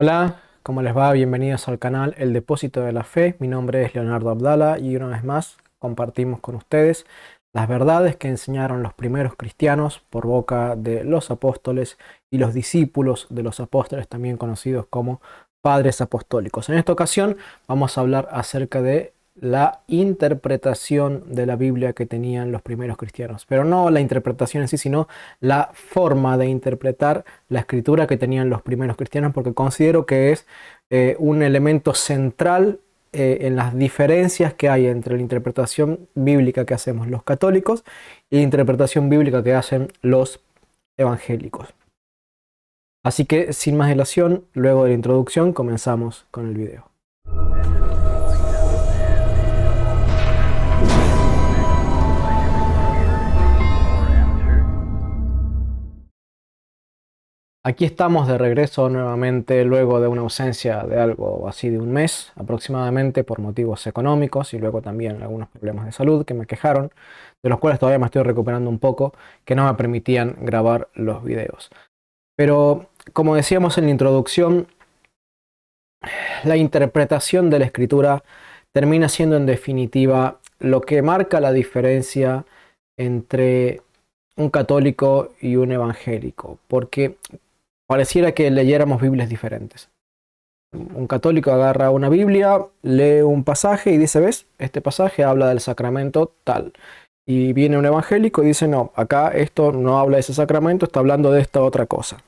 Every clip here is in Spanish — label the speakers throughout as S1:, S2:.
S1: Hola, ¿cómo les va? Bienvenidos al canal El Depósito de la Fe. Mi nombre es Leonardo Abdala y una vez más compartimos con ustedes las verdades que enseñaron los primeros cristianos por boca de los apóstoles y los discípulos de los apóstoles, también conocidos como padres apostólicos. En esta ocasión vamos a hablar acerca de la interpretación de la Biblia que tenían los primeros cristianos, pero no la interpretación en sí, sino la forma de interpretar la escritura que tenían los primeros cristianos, porque considero que es un elemento central en las diferencias que hay entre la interpretación bíblica que hacemos los católicos y la interpretación bíblica que hacen los evangélicos. Así que sin más dilación, luego de la introducción, comenzamos con el video. Aquí estamos de regreso nuevamente luego de una ausencia de algo así de un mes aproximadamente por motivos económicos y luego también algunos problemas de salud que me quejaron, de los cuales todavía me estoy recuperando un poco, que no me permitían grabar los videos. Pero como decíamos en la introducción, la interpretación de la escritura termina siendo en definitiva lo que marca la diferencia entre un católico y un evangélico, porque pareciera que leyéramos Biblias diferentes. Un católico agarra una Biblia, lee un pasaje y dice, ¿ves? Este pasaje habla del sacramento tal. Y viene un evangélico y dice, no, acá esto no habla de ese sacramento, está hablando de esta otra cosa.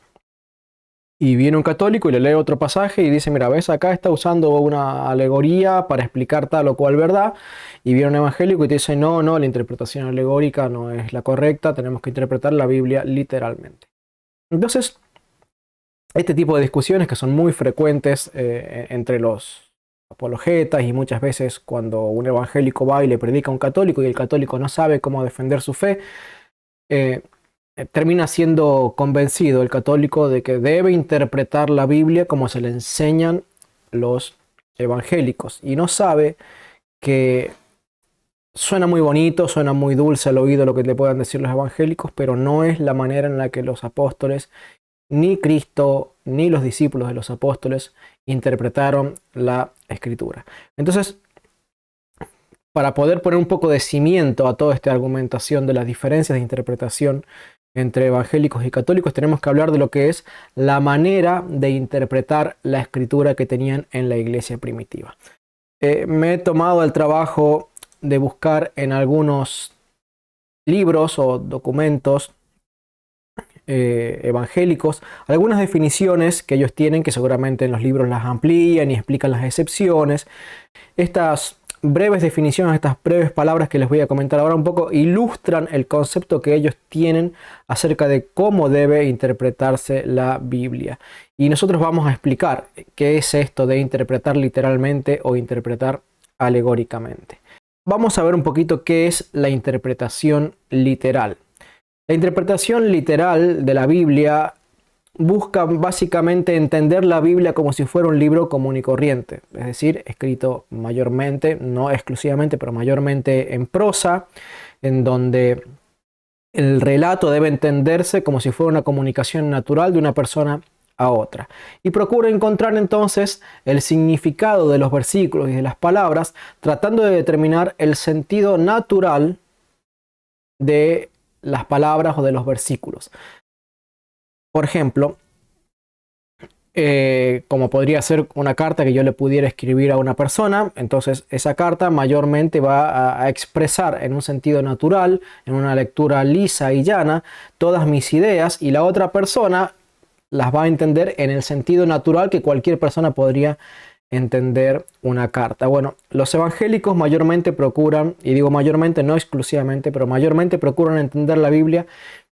S1: Y viene un católico y le lee otro pasaje y dice, mira, ves, acá está usando una alegoría para explicar tal o cual verdad. Y viene un evangélico y te dice, no, no, la interpretación alegórica no es la correcta, tenemos que interpretar la Biblia literalmente. Entonces, este tipo de discusiones que son muy frecuentes entre los apologetas y muchas veces cuando un evangélico va y le predica a un católico y el católico no sabe cómo defender su fe, eh, termina siendo convencido el católico de que debe interpretar la Biblia como se le enseñan los evangélicos y no sabe que suena muy bonito, suena muy dulce al oído lo que le puedan decir los evangélicos, pero no es la manera en la que los apóstoles ni Cristo ni los discípulos de los apóstoles interpretaron la escritura. Entonces, para poder poner un poco de cimiento a toda esta argumentación de las diferencias de interpretación entre evangélicos y católicos, tenemos que hablar de lo que es la manera de interpretar la escritura que tenían en la iglesia primitiva. Me he tomado el trabajo de buscar en algunos libros o documentos evangélicos, algunas definiciones que ellos tienen, que seguramente en los libros las amplían y explican las excepciones. Estas breves definiciones, estas breves palabras que les voy a comentar ahora un poco, ilustran el concepto que ellos tienen acerca de cómo debe interpretarse la Biblia. Y nosotros vamos a explicar qué es esto de interpretar literalmente o interpretar alegóricamente. Vamos a ver un poquito qué es la interpretación literal. La interpretación literal de la Biblia busca básicamente entender la Biblia como si fuera un libro común y corriente, es decir, escrito mayormente, no exclusivamente, pero mayormente en prosa, en donde el relato debe entenderse como si fuera una comunicación natural de una persona a otra. Y procura encontrar entonces el significado de los versículos y de las palabras, tratando de determinar el sentido natural de las palabras o de los versículos. Por ejemplo, como podría ser una carta que yo le pudiera escribir a una persona, entonces esa carta mayormente va a expresar en un sentido natural, en una lectura lisa y llana, todas mis ideas y la otra persona las va a entender en el sentido natural que cualquier persona podría entender una carta. Bueno, los evangélicos mayormente procuran, y digo mayormente, no exclusivamente, pero mayormente procuran entender la Biblia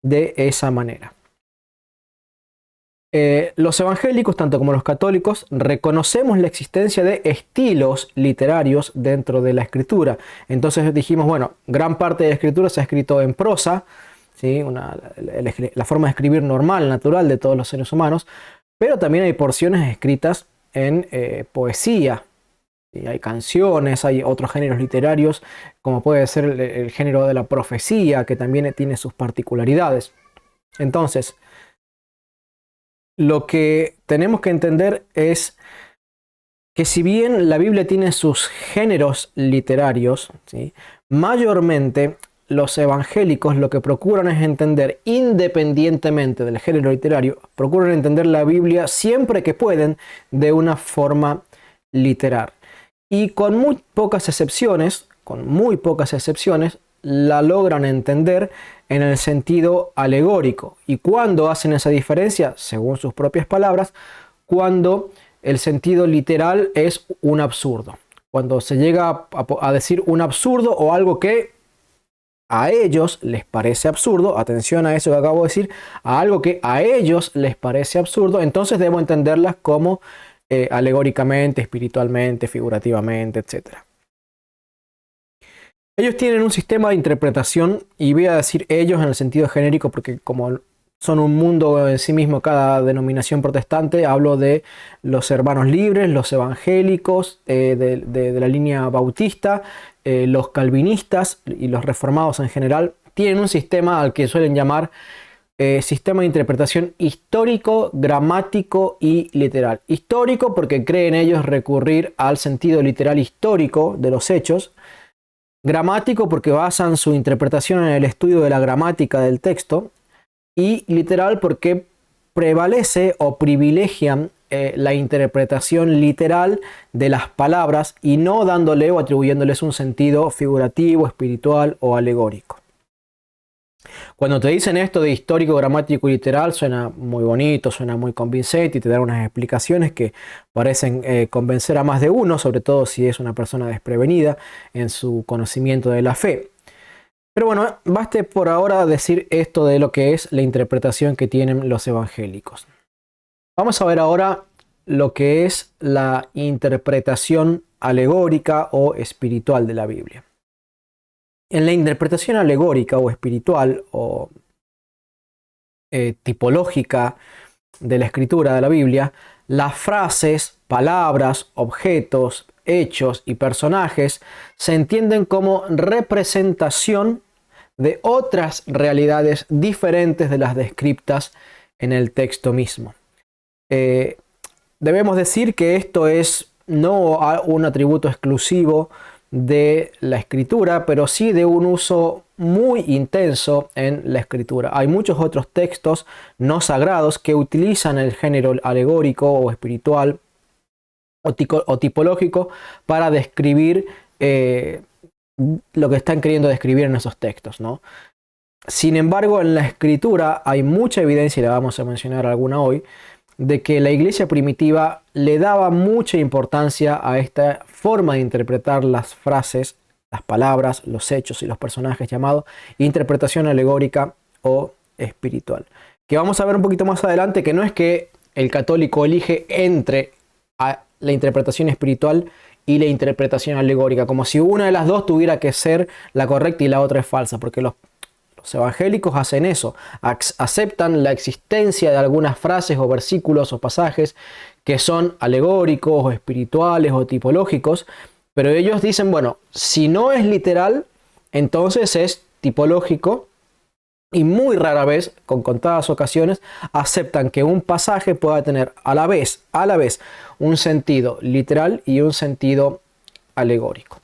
S1: de esa manera. Los evangélicos, tanto como los católicos, reconocemos la existencia de estilos literarios dentro de la escritura. Entonces dijimos, bueno, gran parte de la escritura se ha escrito en prosa, ¿sí? La forma de escribir normal, natural de todos los seres humanos, pero también hay porciones escritas en poesía. ¿Sí? Hay canciones, hay otros géneros literarios, como puede ser el género de la profecía, que también tiene sus particularidades. Entonces, Lo que tenemos que entender es que si bien la Biblia tiene sus géneros literarios, ¿sí?, mayormente los evangélicos lo que procuran es entender, independientemente del género literario, procuran entender la Biblia siempre que pueden de una forma literal. Y con muy pocas excepciones, la logran entender en el sentido alegórico. ¿Y cuándo hacen esa diferencia? Según sus propias palabras, cuando el sentido literal es un absurdo. Cuando se llega a decir un absurdo o algo que a ellos les parece absurdo, atención a eso que acabo de decir, a algo que a ellos les parece absurdo, entonces debo entenderlas como alegóricamente, espiritualmente, figurativamente, etc. Ellos tienen un sistema de interpretación, y voy a decir ellos en el sentido genérico porque como son un mundo en sí mismo cada denominación protestante, hablo de los hermanos libres, los evangélicos, de la línea bautista, los calvinistas y los reformados en general, tienen un sistema al que suelen llamar sistema de interpretación histórico, gramático y literal. Histórico porque creen ellos recurrir al sentido literal histórico de los hechos. Gramático porque basan su interpretación en el estudio de la gramática del texto. Y literal porque prevalece o privilegian la interpretación literal de las palabras y no dándole o atribuyéndoles un sentido figurativo, espiritual o alegórico. Cuando te dicen esto de histórico, gramático y literal, suena muy bonito, suena muy convincente y te dan unas explicaciones que parecen convencer a más de uno, sobre todo si es una persona desprevenida en su conocimiento de la fe. Pero bueno, baste por ahora decir esto de lo que es la interpretación que tienen los evangélicos. Vamos a ver ahora lo que es la interpretación alegórica o espiritual de la Biblia. En la interpretación alegórica o espiritual o tipológica de la escritura de la Biblia, las frases, palabras, objetos, hechos y personajes se entienden como representación de otras realidades diferentes de las descriptas en el texto mismo. Debemos decir que esto es no un atributo exclusivo de la escritura, pero sí de un uso muy intenso en la escritura. Hay muchos otros textos no sagrados que utilizan el género alegórico o espiritual o tipológico para describir lo que están queriendo describir en esos textos, ¿no? Sin embargo, en la escritura hay mucha evidencia, y la vamos a mencionar alguna hoy, de que la iglesia primitiva le daba mucha importancia a esta forma de interpretar las frases, las palabras, los hechos y los personajes, llamado interpretación alegórica o espiritual. Que vamos a ver un poquito más adelante, que no es que el católico elige entre la interpretación espiritual y la interpretación alegórica, como si una de las dos tuviera que ser la correcta y la otra es falsa, porque los evangélicos hacen eso, aceptan la existencia de algunas frases o versículos o pasajes que son alegóricos o espirituales o tipológicos, pero ellos dicen, bueno, si no es literal, entonces es tipológico, y muy rara vez, con contadas ocasiones, aceptan que un pasaje pueda tener a la vez un sentido literal y un sentido alegórico.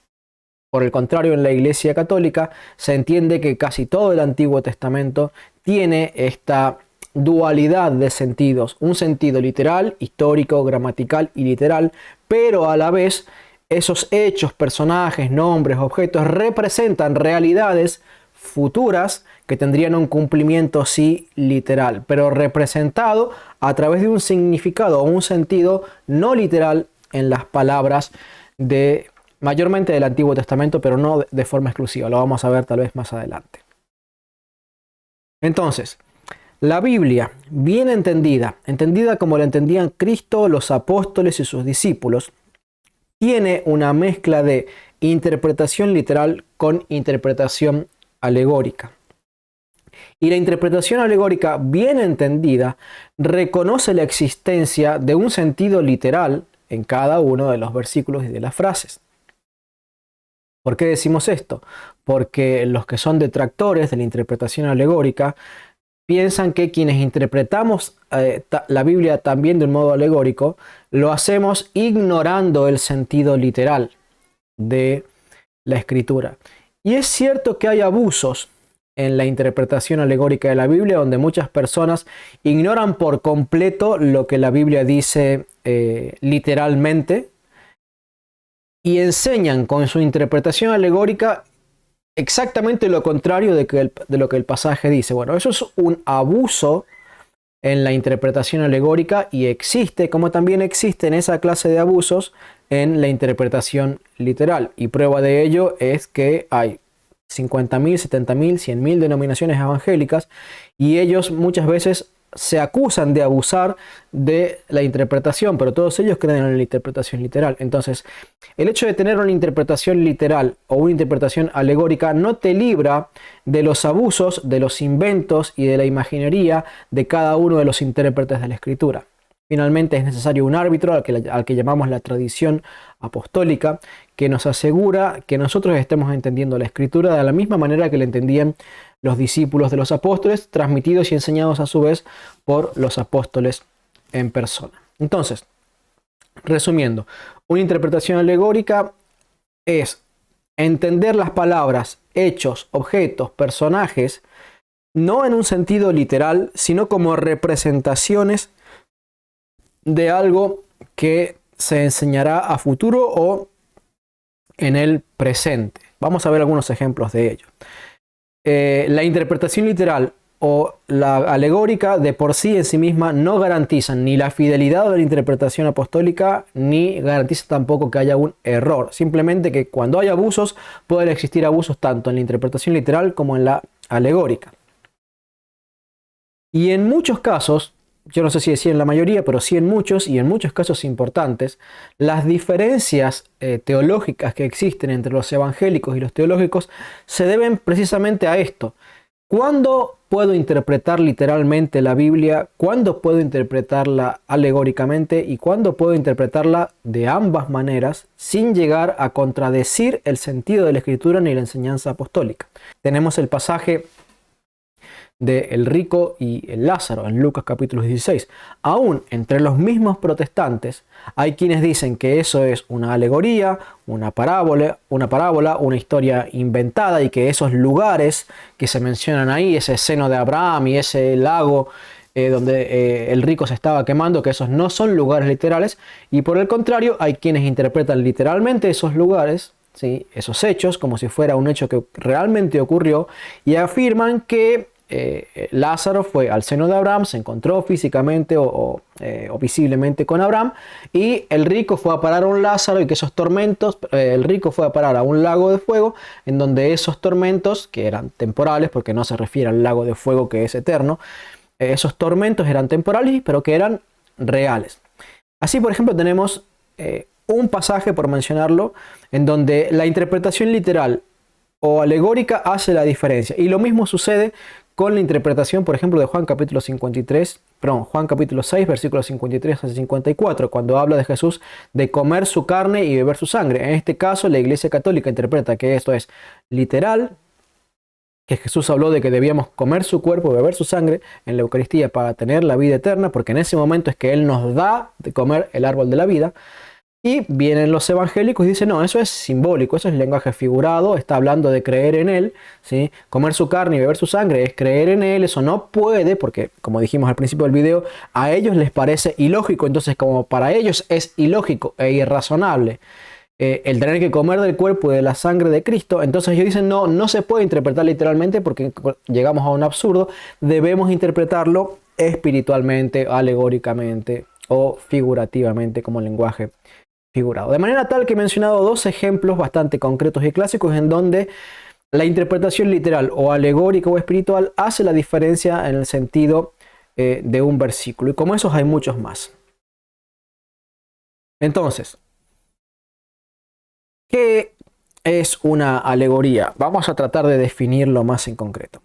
S1: Por el contrario, en la Iglesia Católica se entiende que casi todo el Antiguo Testamento tiene esta dualidad de sentidos, un sentido literal, histórico, gramatical y literal, pero a la vez esos hechos, personajes, nombres, objetos representan realidades futuras que tendrían un cumplimiento sí literal, pero representado a través de un significado o un sentido no literal en las palabras de mayormente del Antiguo Testamento, pero no de forma exclusiva. Lo vamos a ver tal vez más adelante. Entonces, la Biblia, bien entendida como la entendían Cristo, los apóstoles y sus discípulos, tiene una mezcla de interpretación literal con interpretación alegórica. Y la interpretación alegórica, bien entendida, reconoce la existencia de un sentido literal en cada uno de los versículos y de las frases. ¿Por qué decimos esto? Porque los que son detractores de la interpretación alegórica piensan que quienes interpretamos la Biblia también de un modo alegórico, lo hacemos ignorando el sentido literal de la escritura. Y es cierto que hay abusos en la interpretación alegórica de la Biblia, donde muchas personas ignoran por completo lo que la Biblia dice literalmente y enseñan con su interpretación alegórica exactamente lo contrario de lo que el pasaje dice. Bueno, eso es un abuso en la interpretación alegórica y existe, como también existen esa clase de abusos en la interpretación literal. Y prueba de ello es que hay 50.000, 70.000, 100.000 denominaciones evangélicas y ellos muchas veces se acusan de abusar de la interpretación, pero todos ellos creen en la interpretación literal. Entonces, el hecho de tener una interpretación literal o una interpretación alegórica no te libra de los abusos, de los inventos y de la imaginería de cada uno de los intérpretes de la Escritura. Finalmente es necesario un árbitro al que llamamos la tradición apostólica, que nos asegura que nosotros estemos entendiendo la Escritura de la misma manera que la entendían los discípulos de los apóstoles, transmitidos y enseñados a su vez por los apóstoles en persona. Entonces, resumiendo, una interpretación alegórica es entender las palabras, hechos, objetos, personajes, no en un sentido literal, sino como representaciones de algo que se enseñará a futuro o en el presente. Vamos a ver algunos ejemplos de ello. La interpretación literal o la alegórica de por sí en sí misma no garantizan ni la fidelidad de la interpretación apostólica ni garantiza tampoco que haya un error. Simplemente que cuando hay abusos pueden existir abusos tanto en la interpretación literal como en la alegórica. Y en muchos casos, yo no sé si decir en la mayoría, pero sí en muchos y en muchos casos importantes, las diferencias teológicas que existen entre los evangélicos y los teológicos se deben precisamente a esto. ¿Cuándo puedo interpretar literalmente la Biblia? ¿Cuándo puedo interpretarla alegóricamente? ¿Y cuándo puedo interpretarla de ambas maneras sin llegar a contradecir el sentido de la Escritura ni la enseñanza apostólica? Tenemos el pasaje de el rico y el Lázaro en Lucas capítulo 16. Aún entre los mismos protestantes hay quienes dicen que eso es una alegoría, una parábola, una historia inventada y que esos lugares que se mencionan ahí, ese seno de Abraham y ese lago donde el rico se estaba quemando, que esos no son lugares literales, y por el contrario hay quienes interpretan literalmente esos lugares, ¿sí?, esos hechos como si fuera un hecho que realmente ocurrió y afirman que Lázaro fue al seno de Abraham, se encontró físicamente o visiblemente con Abraham, y el rico fue a parar a un Lázaro y que esos tormentos, el rico fue a parar a un lago de fuego en donde esos tormentos, que eran temporales porque no se refiere al lago de fuego que es eterno, esos tormentos eran temporales pero que eran reales. Así, por ejemplo, tenemos un pasaje, por mencionarlo, en donde la interpretación literal o alegórica hace la diferencia, y lo mismo sucede con la interpretación, por ejemplo, de Juan capítulo 6, versículos 53 a 54, cuando habla de Jesús de comer su carne y beber su sangre. En este caso, la Iglesia Católica interpreta que esto es literal, que Jesús habló de que debíamos comer su cuerpo y beber su sangre en la Eucaristía para tener la vida eterna, porque en ese momento es que Él nos da de comer el árbol de la vida. Y vienen los evangélicos y dicen, no, eso es simbólico, eso es lenguaje figurado, está hablando de creer en Él, ¿sí? Comer su carne y beber su sangre es creer en Él, eso no puede, porque como dijimos al principio del video, a ellos les parece ilógico, entonces como para ellos es ilógico e irrazonable el tener que comer del cuerpo y de la sangre de Cristo, entonces ellos dicen, no, no se puede interpretar literalmente porque llegamos a un absurdo, debemos interpretarlo espiritualmente, alegóricamente o figurativamente como lenguaje figurado. De manera tal que he mencionado dos ejemplos bastante concretos y clásicos en donde la interpretación literal o alegórica o espiritual hace la diferencia en el sentido de un versículo. Y como esos hay muchos más. Entonces, ¿qué es una alegoría? Vamos a tratar de definirlo más en concreto.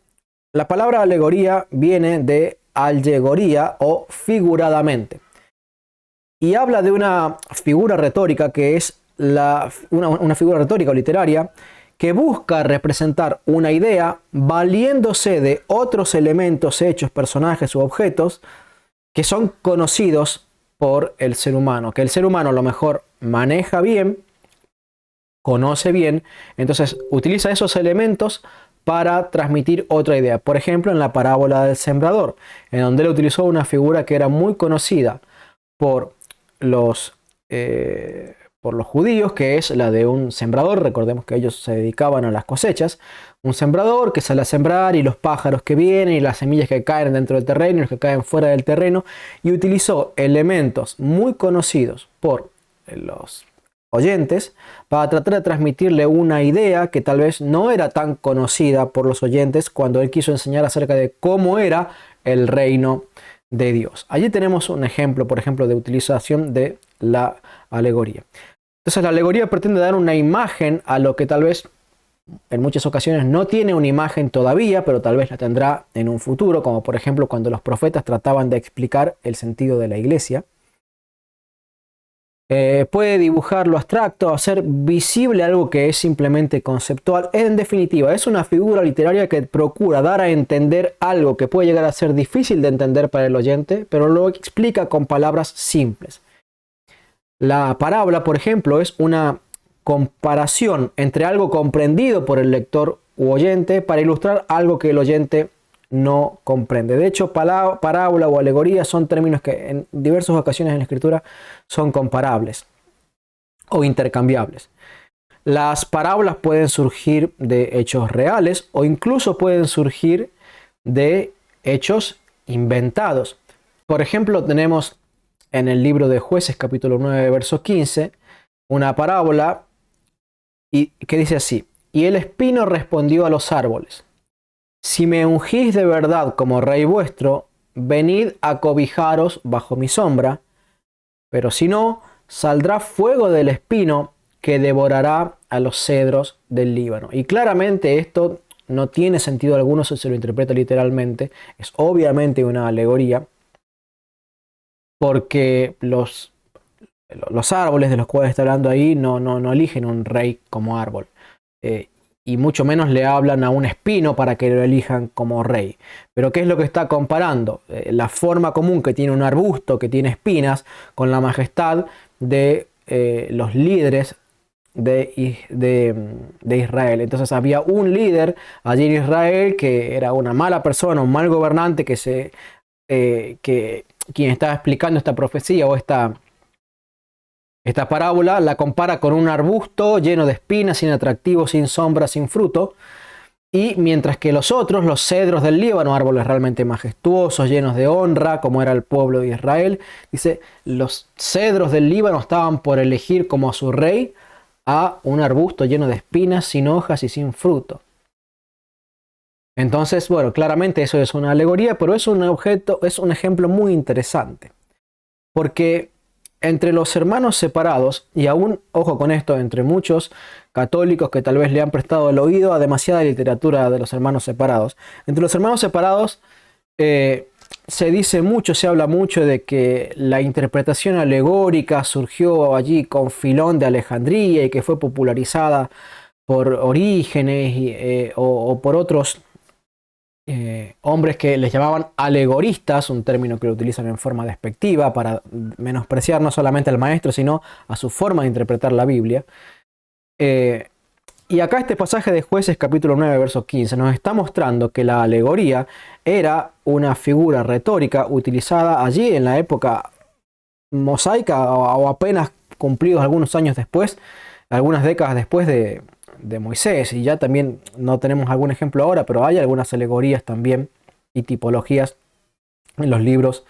S1: La palabra alegoría viene de allegoría o figuradamente. Y habla de una figura retórica que es una figura retórica o literaria que busca representar una idea valiéndose de otros elementos, hechos, personajes u objetos que son conocidos por el ser humano, que el ser humano a lo mejor maneja bien, conoce bien, entonces utiliza esos elementos para transmitir otra idea. Por ejemplo, en la parábola del sembrador, en donde él utilizó una figura que era muy conocida por los judíos, que es la de un sembrador. Recordemos que ellos se dedicaban a las cosechas. Un sembrador que sale a sembrar, y los pájaros que vienen, y las semillas que caen dentro del terreno y los que caen fuera del terreno, y utilizó elementos muy conocidos por los oyentes para tratar de transmitirle una idea que tal vez no era tan conocida por los oyentes cuando él quiso enseñar acerca de cómo era el reino de Dios. Allí tenemos un ejemplo, por ejemplo, de utilización de la alegoría. Entonces la alegoría pretende dar una imagen a lo que tal vez en muchas ocasiones no tiene una imagen todavía, pero tal vez la tendrá en un futuro, como por ejemplo cuando los profetas trataban de explicar el sentido de la iglesia. Puede dibujar lo abstracto, hacer visible algo que es simplemente conceptual. En definitiva, es una figura literaria que procura dar a entender algo que puede llegar a ser difícil de entender para el oyente, pero lo explica con palabras simples. La parábola, por ejemplo, es una comparación entre algo comprendido por el lector u oyente para ilustrar algo que el oyente no comprende. De hecho, parábola o alegoría son términos que en diversas ocasiones en la escritura son comparables o intercambiables. Las parábolas pueden surgir de hechos reales o incluso pueden surgir de hechos inventados. Por ejemplo, tenemos en el libro de Jueces, capítulo 9, verso 15, una parábola que dice así: y el espino respondió a los árboles: si me ungís de verdad como rey vuestro, venid a cobijaros bajo mi sombra, pero si no, saldrá fuego del espino que devorará a los cedros del Líbano. Y claramente esto no tiene sentido alguno si se lo interpreta literalmente. Es obviamente una alegoría, porque los árboles de los cuales está hablando ahí no eligen un rey como árbol. Y mucho menos le hablan a un espino para que lo elijan como rey. Pero ¿qué es lo que está comparando? La forma común que tiene un arbusto que tiene espinas con la majestad de los líderes de Israel. Entonces había un líder allí en Israel que era una mala persona, un mal gobernante, quien estaba explicando esta profecía o esta parábola la compara con un arbusto lleno de espinas, inatractivo, sin sombra, sin fruto. Y mientras que los otros, los cedros del Líbano, árboles realmente majestuosos, llenos de honra, como era el pueblo de Israel, dice, los cedros del Líbano estaban por elegir como a su rey a un arbusto lleno de espinas, sin hojas y sin fruto. Entonces, bueno, claramente eso es una alegoría, pero es un ejemplo muy interesante. Porque entre los hermanos separados, y aún, ojo con esto, entre muchos católicos que tal vez le han prestado el oído a demasiada literatura de los hermanos separados, entre los hermanos separados se dice mucho, se habla mucho de que la interpretación alegórica surgió allí con Filón de Alejandría y que fue popularizada por Orígenes o por otros hombres que les llamaban alegoristas, un término que lo utilizan en forma despectiva para menospreciar no solamente al maestro, sino a su forma de interpretar la Biblia. Y acá este pasaje de Jueces capítulo 9, verso 15, nos está mostrando que la alegoría era una figura retórica utilizada allí en la época mosaica o apenas cumplidos algunos años después, algunas décadas después de Moisés, y ya también no tenemos algún ejemplo ahora, pero hay algunas alegorías también y tipologías en los libros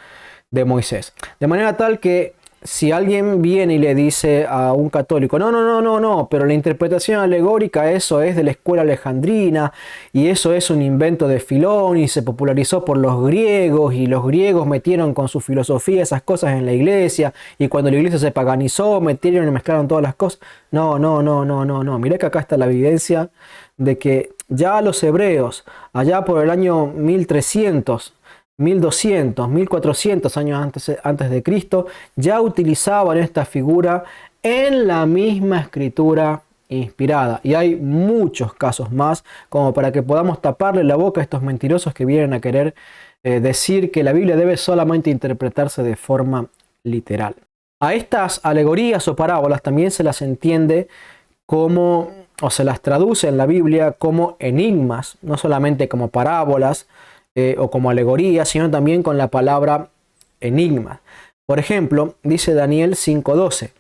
S1: de Moisés. De manera tal que si alguien viene y le dice a un católico, no, pero la interpretación alegórica, eso es de la escuela alejandrina, y eso es un invento de Filón, y se popularizó por los griegos, y los griegos metieron con su filosofía esas cosas en la iglesia, y cuando la iglesia se paganizó, metieron y mezclaron todas las cosas. No. Mirá que acá está la evidencia de que ya los hebreos, allá por el año 1300, 1200, 1400 años antes de Cristo, ya utilizaban esta figura en la misma escritura inspirada. Y hay muchos casos más como para que podamos taparle la boca a estos mentirosos que vienen a querer decir que la Biblia debe solamente interpretarse de forma literal. A estas alegorías o parábolas también se las entiende como, o se las traduce en la Biblia como enigmas, no solamente como parábolas o como alegorías, sino también con la palabra enigma. Por ejemplo, dice Daniel 5:12,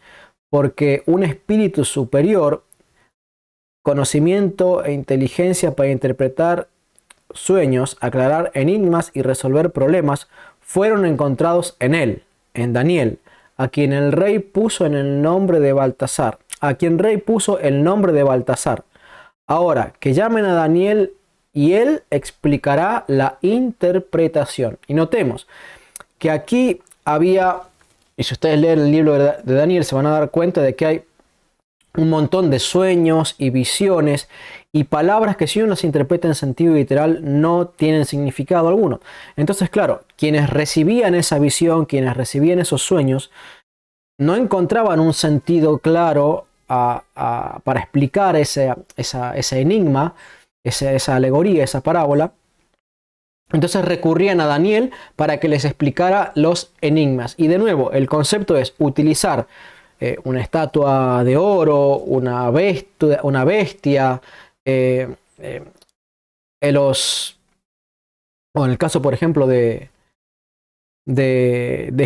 S1: porque un espíritu superior, conocimiento e inteligencia para interpretar sueños, aclarar enigmas y resolver problemas, fueron encontrados en él, en Daniel, a quien el rey puso en el nombre de Baltasar, a quien rey puso el nombre de Baltasar. Ahora, que llamen a Daniel y él explicará la interpretación. Y notemos que aquí había, y si ustedes leen el libro de Daniel se van a dar cuenta de que hay un montón de sueños y visiones y palabras que si uno las interpreta en sentido literal no tienen significado alguno. Entonces, claro, quienes recibían esa visión, quienes recibían esos sueños, no encontraban un sentido claro para explicar ese enigma, esa alegoría, esa parábola. Entonces recurrían a Daniel para que les explicara los enigmas. Y de nuevo, el concepto es utilizar una estatua de oro, una bestia, o en el caso, por ejemplo, de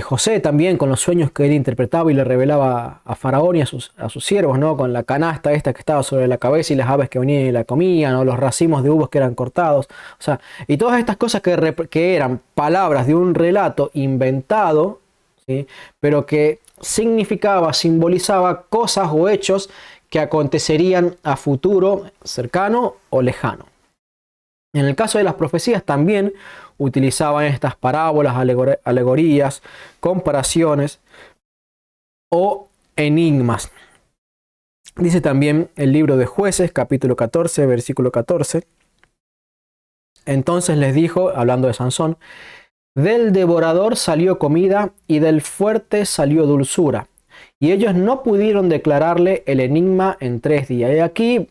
S1: José también, con los sueños que él interpretaba y le revelaba a Faraón y a sus siervos, ¿no? Con la canasta esta que estaba sobre la cabeza y las aves que venían y la comían, o los racimos de uvas que eran cortados, o sea, y todas estas cosas que eran palabras de un relato inventado, ¿sí? Pero que significaba, simbolizaba cosas o hechos que acontecerían a futuro, cercano o lejano. En el caso de las profecías también utilizaban estas parábolas, alegorías, comparaciones o enigmas. Dice también el libro de Jueces, capítulo 14, versículo 14. Entonces les dijo, hablando de Sansón, del devorador salió comida y del fuerte salió dulzura. Y ellos no pudieron declararle el enigma en 3 días. Y aquí,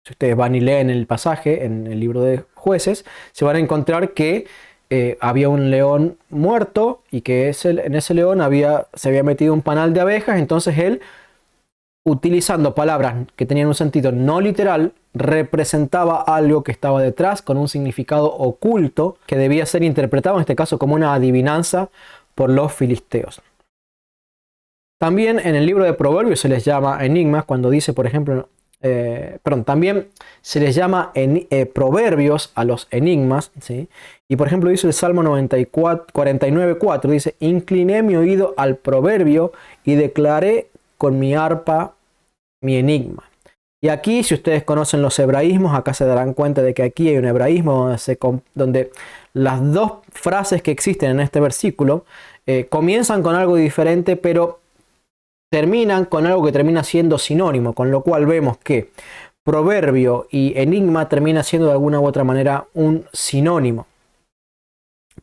S1: si ustedes van y leen el pasaje en el libro de Jueces, se van a encontrar que había un león muerto y que en ese león se había metido un panal de abejas. Entonces él, utilizando palabras que tenían un sentido no literal, representaba algo que estaba detrás con un significado oculto que debía ser interpretado en este caso como una adivinanza por los filisteos. También en el libro de Proverbios se les llama enigmas cuando dice, por ejemplo, también se les llama proverbios a los enigmas, ¿sí? Y por ejemplo dice el Salmo 49:4, dice, incliné mi oído al proverbio y declaré con mi arpa mi enigma. Y aquí, si ustedes conocen los hebraísmos, acá se darán cuenta de que aquí hay un hebraísmo donde las dos frases que existen en este versículo comienzan con algo diferente, pero terminan con algo que termina siendo sinónimo, con lo cual vemos que proverbio y enigma termina siendo de alguna u otra manera un sinónimo.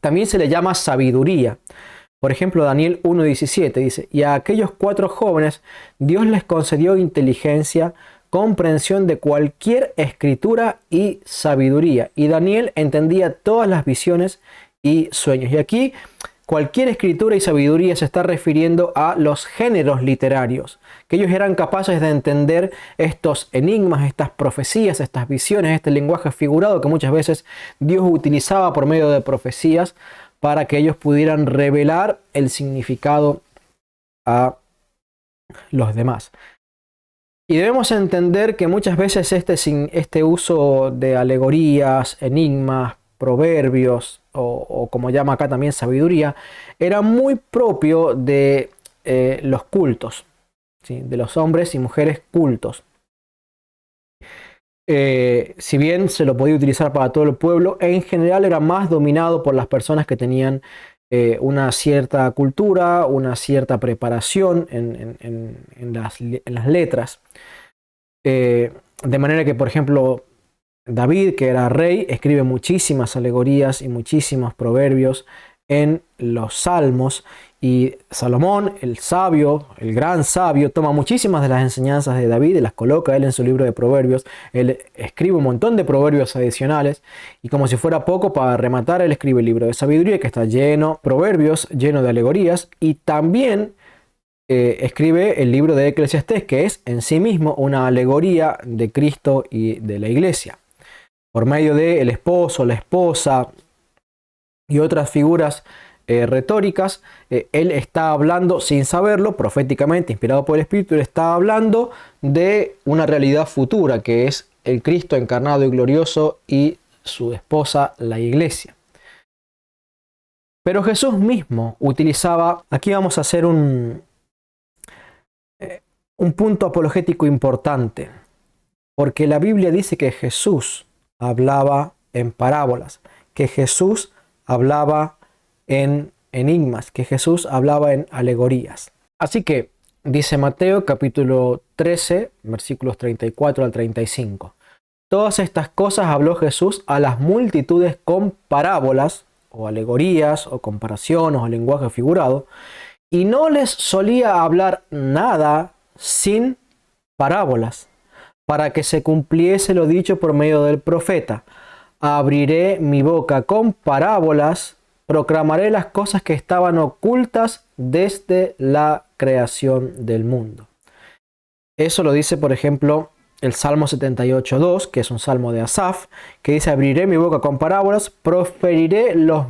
S1: También se le llama sabiduría. Por ejemplo, Daniel 1:17 dice, y a aquellos 4 jóvenes Dios les concedió inteligencia, comprensión de cualquier escritura y sabiduría. Y Daniel entendía todas las visiones y sueños. Y aquí cualquier escritura y sabiduría se está refiriendo a los géneros literarios, que ellos eran capaces de entender estos enigmas, estas profecías, estas visiones, este lenguaje figurado que muchas veces Dios utilizaba por medio de profecías para que ellos pudieran revelar el significado a los demás. Y debemos entender que muchas veces este uso de alegorías, enigmas, proverbios o como llama acá también sabiduría, era muy propio de los cultos, ¿sí? De los hombres y mujeres cultos. Si bien se lo podía utilizar para todo el pueblo, en general era más dominado por las personas que tenían una cierta cultura, una cierta preparación en las letras. De manera que, por ejemplo, David, que era rey, escribe muchísimas alegorías y muchísimos proverbios en los Salmos, y Salomón, el sabio, el gran sabio, toma muchísimas de las enseñanzas de David y las coloca él en su libro de Proverbios. Él escribe un montón de proverbios adicionales, y como si fuera poco, para rematar, él escribe el libro de sabiduría, que está lleno, proverbios, lleno de alegorías, y también escribe el libro de Eclesiastés, que es en sí mismo una alegoría de Cristo y de la iglesia. Por medio de el esposo, la esposa y otras figuras retóricas, él está hablando, sin saberlo, proféticamente, inspirado por el Espíritu, él está hablando de una realidad futura, que es el Cristo encarnado y glorioso y su esposa, la iglesia. Pero Jesús mismo utilizaba, aquí vamos a hacer un punto apologético importante, porque la Biblia dice que Jesús hablaba en parábolas, que Jesús hablaba en enigmas, que Jesús hablaba en alegorías. Así que dice Mateo capítulo 13, versículos 34 al 35. Todas estas cosas habló Jesús a las multitudes con parábolas, o alegorías, o comparaciones, o lenguaje figurado, y no les solía hablar nada sin parábolas, para que se cumpliese lo dicho por medio del profeta. Abriré mi boca con parábolas, proclamaré las cosas que estaban ocultas desde la creación del mundo. Eso lo dice, por ejemplo, el Salmo 78.2, que es un salmo de Asaf, que dice: abriré mi boca con parábolas, proferiré los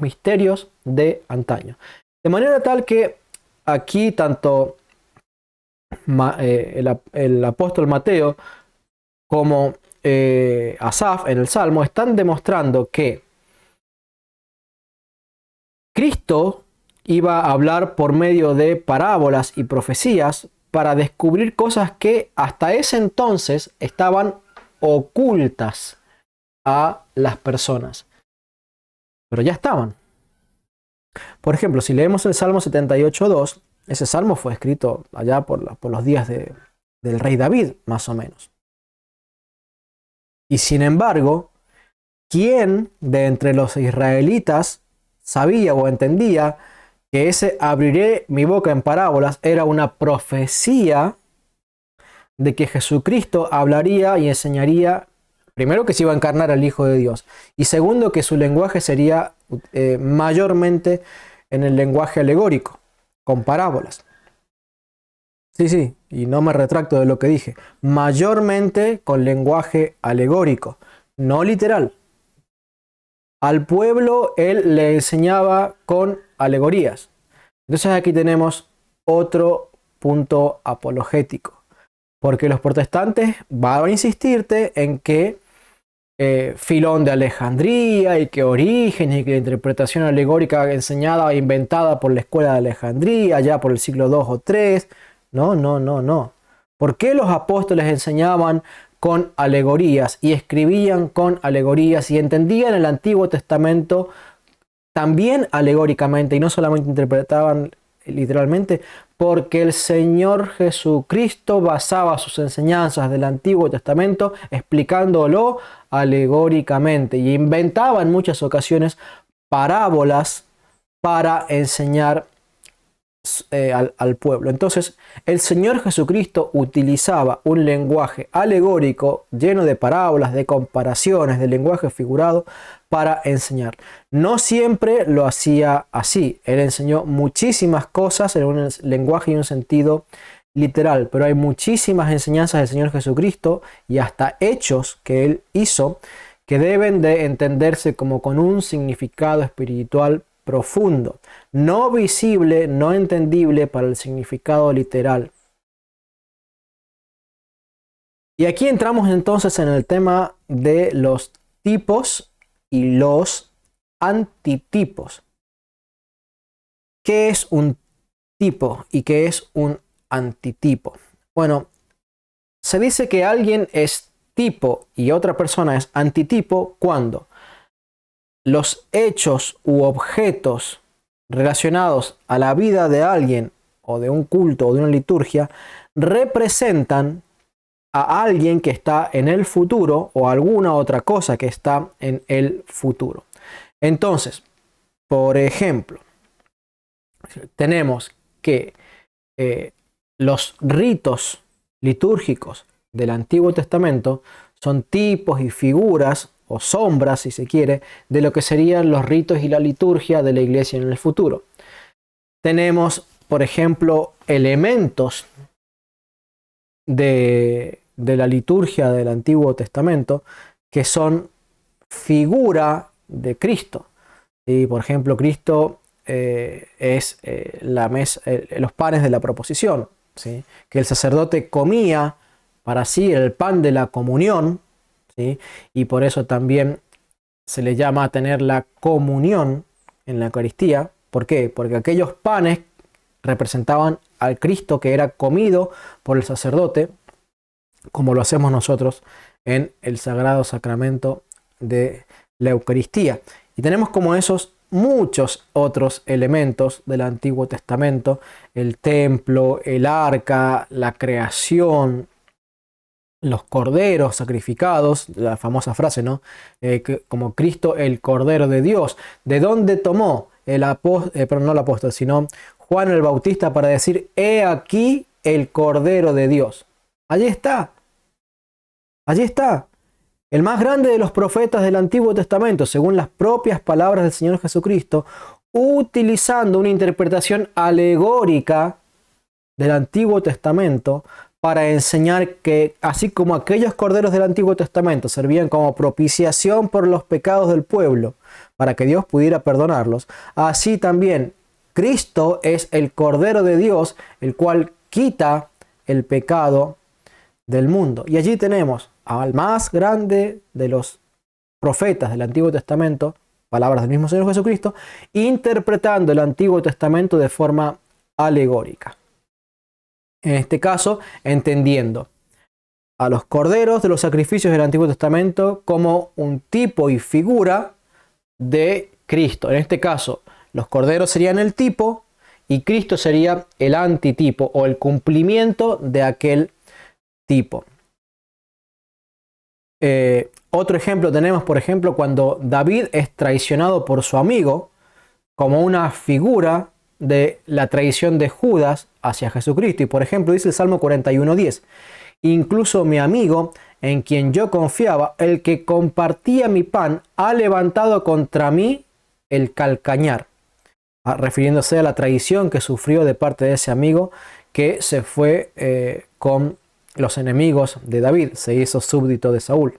S1: misterios de antaño. De manera tal que aquí tanto el apóstol Mateo como Asaf en el Salmo están demostrando que Cristo iba a hablar por medio de parábolas y profecías para descubrir cosas que hasta ese entonces estaban ocultas a las personas, pero ya estaban. Por ejemplo, si leemos el Salmo 78.2, ese salmo fue escrito allá por los días del rey David, más o menos. Y sin embargo, ¿quién de entre los israelitas sabía o entendía que ese abriré mi boca en parábolas era una profecía de que Jesucristo hablaría y enseñaría, primero, que se iba a encarnar al Hijo de Dios, y segundo, que su lenguaje sería mayormente en el lenguaje alegórico, con parábolas? Sí, y no me retracto de lo que dije. Mayormente con lenguaje alegórico, no literal. Al pueblo él le enseñaba con alegorías. Entonces aquí tenemos otro punto apologético, porque los protestantes van a insistirte en que Filón de Alejandría y que Orígenes y que la interpretación alegórica enseñada e inventada por la escuela de Alejandría ya por el siglo II o III. No. ¿Por qué los apóstoles enseñaban con alegorías y escribían con alegorías y entendían el Antiguo Testamento también alegóricamente y no solamente interpretaban literalmente? Porque el Señor Jesucristo basaba sus enseñanzas del Antiguo Testamento explicándolo alegóricamente y inventaba en muchas ocasiones parábolas para enseñar al pueblo. Entonces, el Señor Jesucristo utilizaba un lenguaje alegórico lleno de parábolas, de comparaciones, de lenguaje figurado para enseñar. No siempre lo hacía así. Él enseñó muchísimas cosas en un lenguaje y un sentido literal, pero hay muchísimas enseñanzas del Señor Jesucristo y hasta hechos que Él hizo que deben de entenderse como con un significado espiritual profundo, no visible, no entendible para el significado literal. Y aquí entramos entonces en el tema de los tipos y los antitipos. ¿Qué es un tipo y qué es un antitipo? Bueno, se dice que alguien es tipo y otra persona es antitipo cuando los hechos u objetos relacionados a la vida de alguien o de un culto o de una liturgia representan a alguien que está en el futuro o alguna otra cosa que está en el futuro. Entonces, Por ejemplo, tenemos que los ritos litúrgicos del Antiguo Testamento son tipos y figuras o sombras, si se quiere, de lo que serían los ritos y la liturgia de la iglesia en el futuro. Tenemos, por ejemplo, elementos de la liturgia del Antiguo Testamento que son figura de Cristo. ¿Sí? Por ejemplo, Cristo es los panes de la proposición, ¿sí? Que el sacerdote comía para sí el pan de la comunión, ¿sí? Y por eso también se le llama a tener la comunión en la Eucaristía. ¿Por qué? Porque aquellos panes representaban al Cristo que era comido por el sacerdote, como lo hacemos nosotros en el Sagrado Sacramento de la Eucaristía. Y tenemos como esos muchos otros elementos del Antiguo Testamento: el templo, el arca, la creación, los corderos sacrificados, la famosa frase, ¿no? Como Cristo el Cordero de Dios. ¿De dónde tomó no el apóstol, sino Juan el Bautista para decir: he aquí el Cordero de Dios? Allí está. Allí está. El más grande de los profetas del Antiguo Testamento, según las propias palabras del Señor Jesucristo, utilizando una interpretación alegórica del Antiguo Testamento para enseñar que, así como aquellos corderos del Antiguo Testamento servían como propiciación por los pecados del pueblo, para que Dios pudiera perdonarlos, así también Cristo es el Cordero de Dios, el cual quita el pecado del mundo. Y allí tenemos al más grande de los profetas del Antiguo Testamento, palabras del mismo Señor Jesucristo, interpretando el Antiguo Testamento de forma alegórica. En este caso, entendiendo a los corderos de los sacrificios del Antiguo Testamento como un tipo y figura de Cristo. En este caso, los corderos serían el tipo y Cristo sería el antitipo o el cumplimiento de aquel tipo. Otro ejemplo tenemos, por ejemplo, cuando David es traicionado por su amigo, como una figura de la traición de Judas hacia Jesucristo. Y por ejemplo dice el Salmo 41:10: incluso mi amigo, en quien yo confiaba, el que compartía mi pan, ha levantado contra mí el calcañar, refiriéndose a la traición que sufrió de parte de ese amigo que se fue con los enemigos de David, se hizo súbdito de Saúl.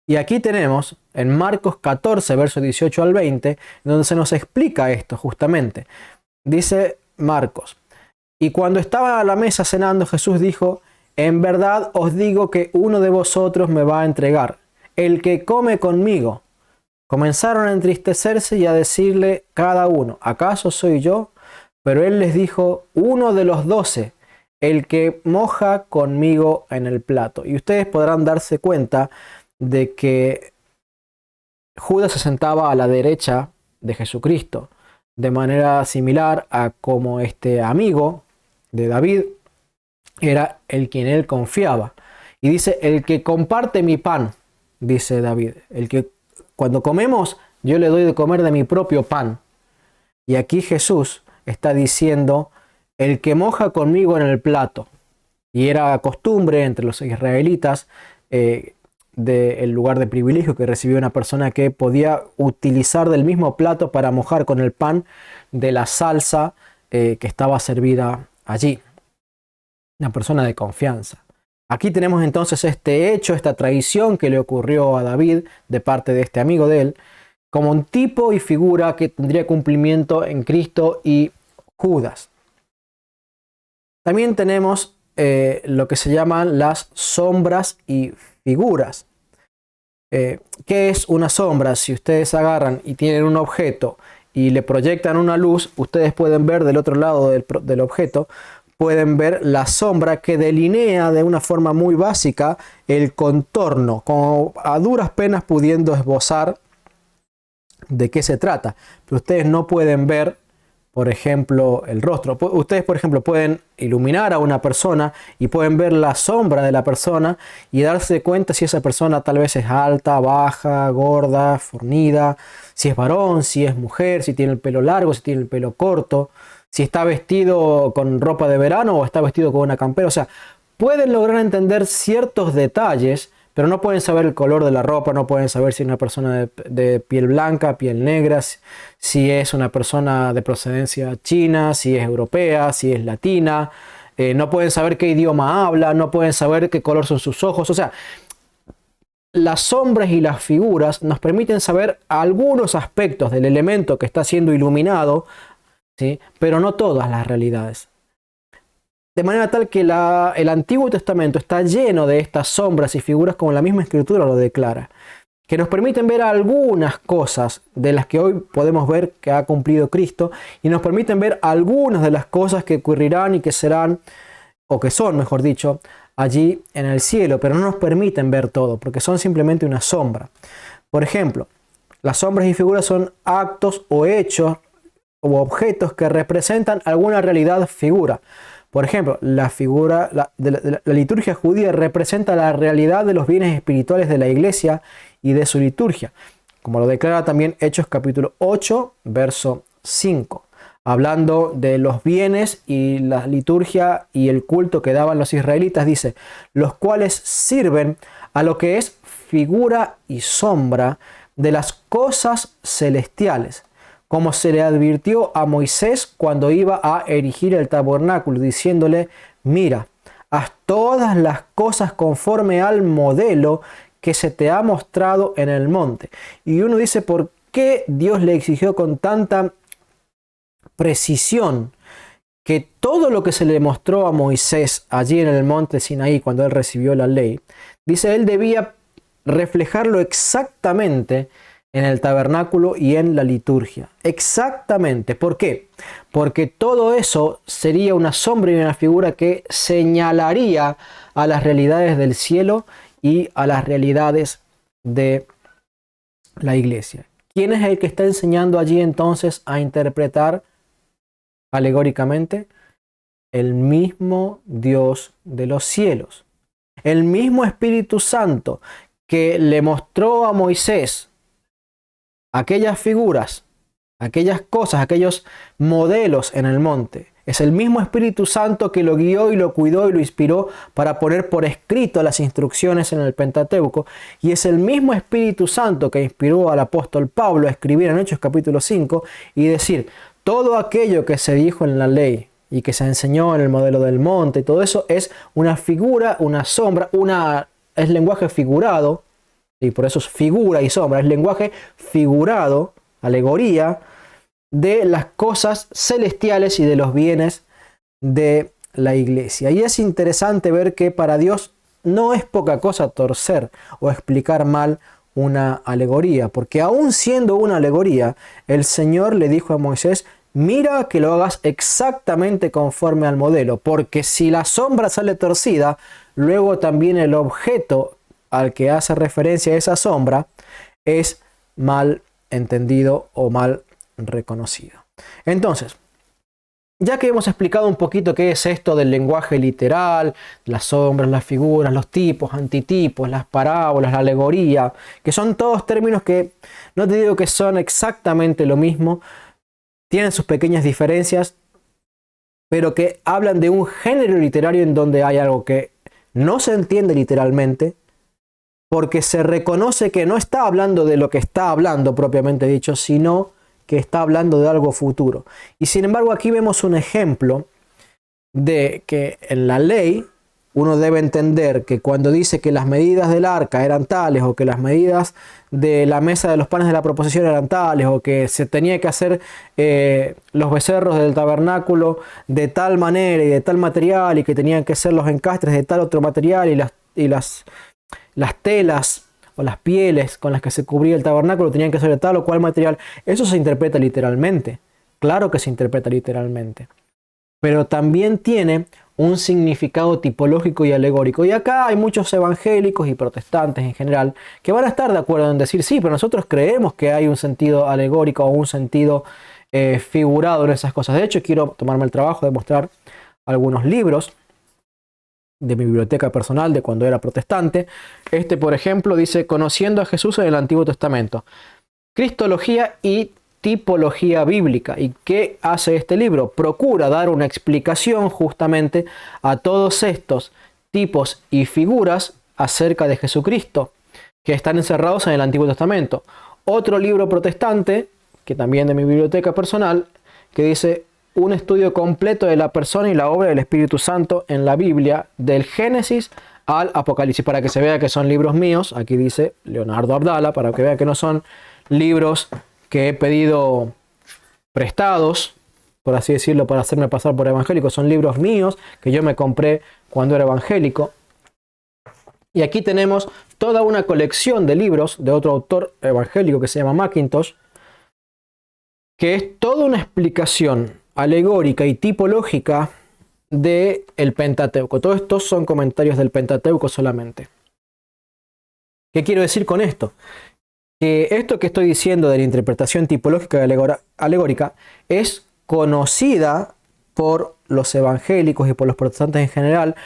S1: Y aquí tenemos en Marcos 14, versos 18 al 20, donde se nos explica esto justamente. Dice Marcos: y cuando estaban a la mesa cenando, Jesús dijo: en verdad os digo que uno de vosotros me va a entregar, el que come conmigo. Comenzaron a entristecerse y a decirle cada uno: ¿acaso soy yo? Pero él les dijo: uno de los 12, el que moja conmigo en el plato. Y ustedes podrán darse cuenta de que Judas se sentaba a la derecha de Jesucristo, de manera similar a como este amigo de David era el quien él confiaba. Y dice: el que comparte mi pan, dice David, el que cuando comemos yo le doy de comer de mi propio pan. Y aquí Jesús está diciendo: el que moja conmigo en el plato. Y era costumbre entre los israelitas del lugar de privilegio que recibía una persona que podía utilizar del mismo plato para mojar con el pan de la salsa que estaba servida allí. Una persona de confianza. Aquí tenemos entonces este hecho, esta traición que le ocurrió a David de parte de este amigo de él, como un tipo y figura que tendría cumplimiento en Cristo y Judas. También tenemos lo que se llaman las sombras y figuras. ¿Qué es una sombra? Si ustedes agarran y tienen un objeto y le proyectan una luz, ustedes pueden ver del otro lado del objeto, pueden ver la sombra que delinea de una forma muy básica el contorno, como a duras penas pudiendo esbozar de qué se trata. Pero ustedes no pueden ver, por ejemplo, el rostro. Ustedes, por ejemplo, pueden iluminar a una persona y pueden ver la sombra de la persona y darse cuenta si esa persona tal vez es alta, baja, gorda, fornida, si es varón, si es mujer, si tiene el pelo largo, si tiene el pelo corto, si está vestido con ropa de verano o está vestido con una campera. O sea, pueden lograr entender ciertos detalles, pero no pueden saber el color de la ropa, no pueden saber si es una persona de piel blanca, piel negra, si es una persona de procedencia china, si es europea, si es latina. No pueden saber qué idioma habla, no pueden saber qué color son sus ojos. O sea, las sombras y las figuras nos permiten saber algunos aspectos del elemento que está siendo iluminado, ¿sí? Pero no todas las realidades. De manera tal que el Antiguo Testamento está lleno de estas sombras y figuras, como la misma Escritura lo declara, que nos permiten ver algunas cosas de las que hoy podemos ver que ha cumplido Cristo, y nos permiten ver algunas de las cosas que ocurrirán y que serán, o que son, mejor dicho, allí en el cielo, pero no nos permiten ver todo, porque son simplemente una sombra. Por ejemplo, las sombras y figuras son actos o hechos o objetos que representan alguna realidad figura. Por ejemplo, la liturgia judía representa la realidad de los bienes espirituales de la iglesia y de su liturgia, como lo declara también Hechos capítulo 8, verso 5, hablando de los bienes y la liturgia y el culto que daban los israelitas, dice, los cuales sirven a lo que es figura y sombra de las cosas celestiales, como se le advirtió a Moisés cuando iba a erigir el tabernáculo, diciéndole, mira, haz todas las cosas conforme al modelo que se te ha mostrado en el monte. Y uno dice, ¿por qué Dios le exigió con tanta precisión que todo lo que se le mostró a Moisés allí en el monte Sinaí cuando él recibió la ley? Dice, él debía reflejarlo exactamente en el tabernáculo y en la liturgia. Exactamente. ¿Por qué? Porque todo eso sería una sombra y una figura que señalaría a las realidades del cielo y a las realidades de la iglesia. ¿Quién es el que está enseñando allí entonces a interpretar alegóricamente? El mismo Dios de los cielos. El mismo Espíritu Santo que le mostró a Moisés aquellas figuras, aquellas cosas, aquellos modelos en el monte. Es el mismo Espíritu Santo que lo guió y lo cuidó y lo inspiró para poner por escrito las instrucciones en el Pentateuco. Y es el mismo Espíritu Santo que inspiró al apóstol Pablo a escribir en Hechos capítulo 5 y decir, todo aquello que se dijo en la ley y que se enseñó en el modelo del monte, todo eso es una figura, una sombra, es lenguaje figurado. Y por eso es figura y sombra, es lenguaje figurado, alegoría, de las cosas celestiales y de los bienes de la iglesia. Y es interesante ver que para Dios no es poca cosa torcer o explicar mal una alegoría, porque aún siendo una alegoría, el Señor le dijo a Moisés, mira que lo hagas exactamente conforme al modelo, porque si la sombra sale torcida, luego también el objeto al que hace referencia esa sombra es mal entendido o mal reconocido. Entonces, ya que hemos explicado un poquito qué es esto del lenguaje literal, las sombras, las figuras, los tipos, antitipos, las parábolas, la alegoría, que son todos términos que no te digo que son exactamente lo mismo, tienen sus pequeñas diferencias, pero que hablan de un género literario en donde hay algo que no se entiende literalmente, porque se reconoce que no está hablando de lo que está hablando propiamente dicho, sino que está hablando de algo futuro. Y sin embargo aquí vemos un ejemplo de que en la ley uno debe entender que cuando dice que las medidas del arca eran tales, o que las medidas de la mesa de los panes de la proposición eran tales, o que se tenía que hacer los becerros del tabernáculo de tal manera y de tal material, y que tenían que ser los encastres de tal otro material, y las telas o las pieles con las que se cubría el tabernáculo tenían que ser de tal o cual material. Eso se interpreta literalmente. Claro que se interpreta literalmente. Pero también tiene un significado tipológico y alegórico. Y acá hay muchos evangélicos y protestantes en general que van a estar de acuerdo en decir, sí, pero nosotros creemos que hay un sentido alegórico o un sentido figurado en esas cosas. De hecho, quiero tomarme el trabajo de mostrar algunos libros de mi biblioteca personal de cuando era protestante. Este, por ejemplo, dice Conociendo a Jesús en el Antiguo Testamento. Cristología y tipología bíblica. ¿Y qué hace este libro? Procura dar una explicación justamente a todos estos tipos y figuras acerca de Jesucristo que están encerrados en el Antiguo Testamento. Otro libro protestante, que también de mi biblioteca personal, que dice Un estudio completo de la persona y la obra del Espíritu Santo en la Biblia, del Génesis al Apocalipsis, para que se vea que son libros míos. Aquí dice Leonardo Abdala, para que vea que no son libros que he pedido prestados, por así decirlo, para hacerme pasar por evangélico. Son libros míos que yo me compré cuando era evangélico. Y aquí tenemos toda una colección de libros de otro autor evangélico que se llama Mackintosh, que es toda una explicación alegórica y tipológica del Pentateuco. Todos estos son comentarios del Pentateuco solamente. ¿Qué quiero decir con esto? Que esto que estoy diciendo de la interpretación tipológica y alegórica es conocida por los evangélicos y por los protestantes en general,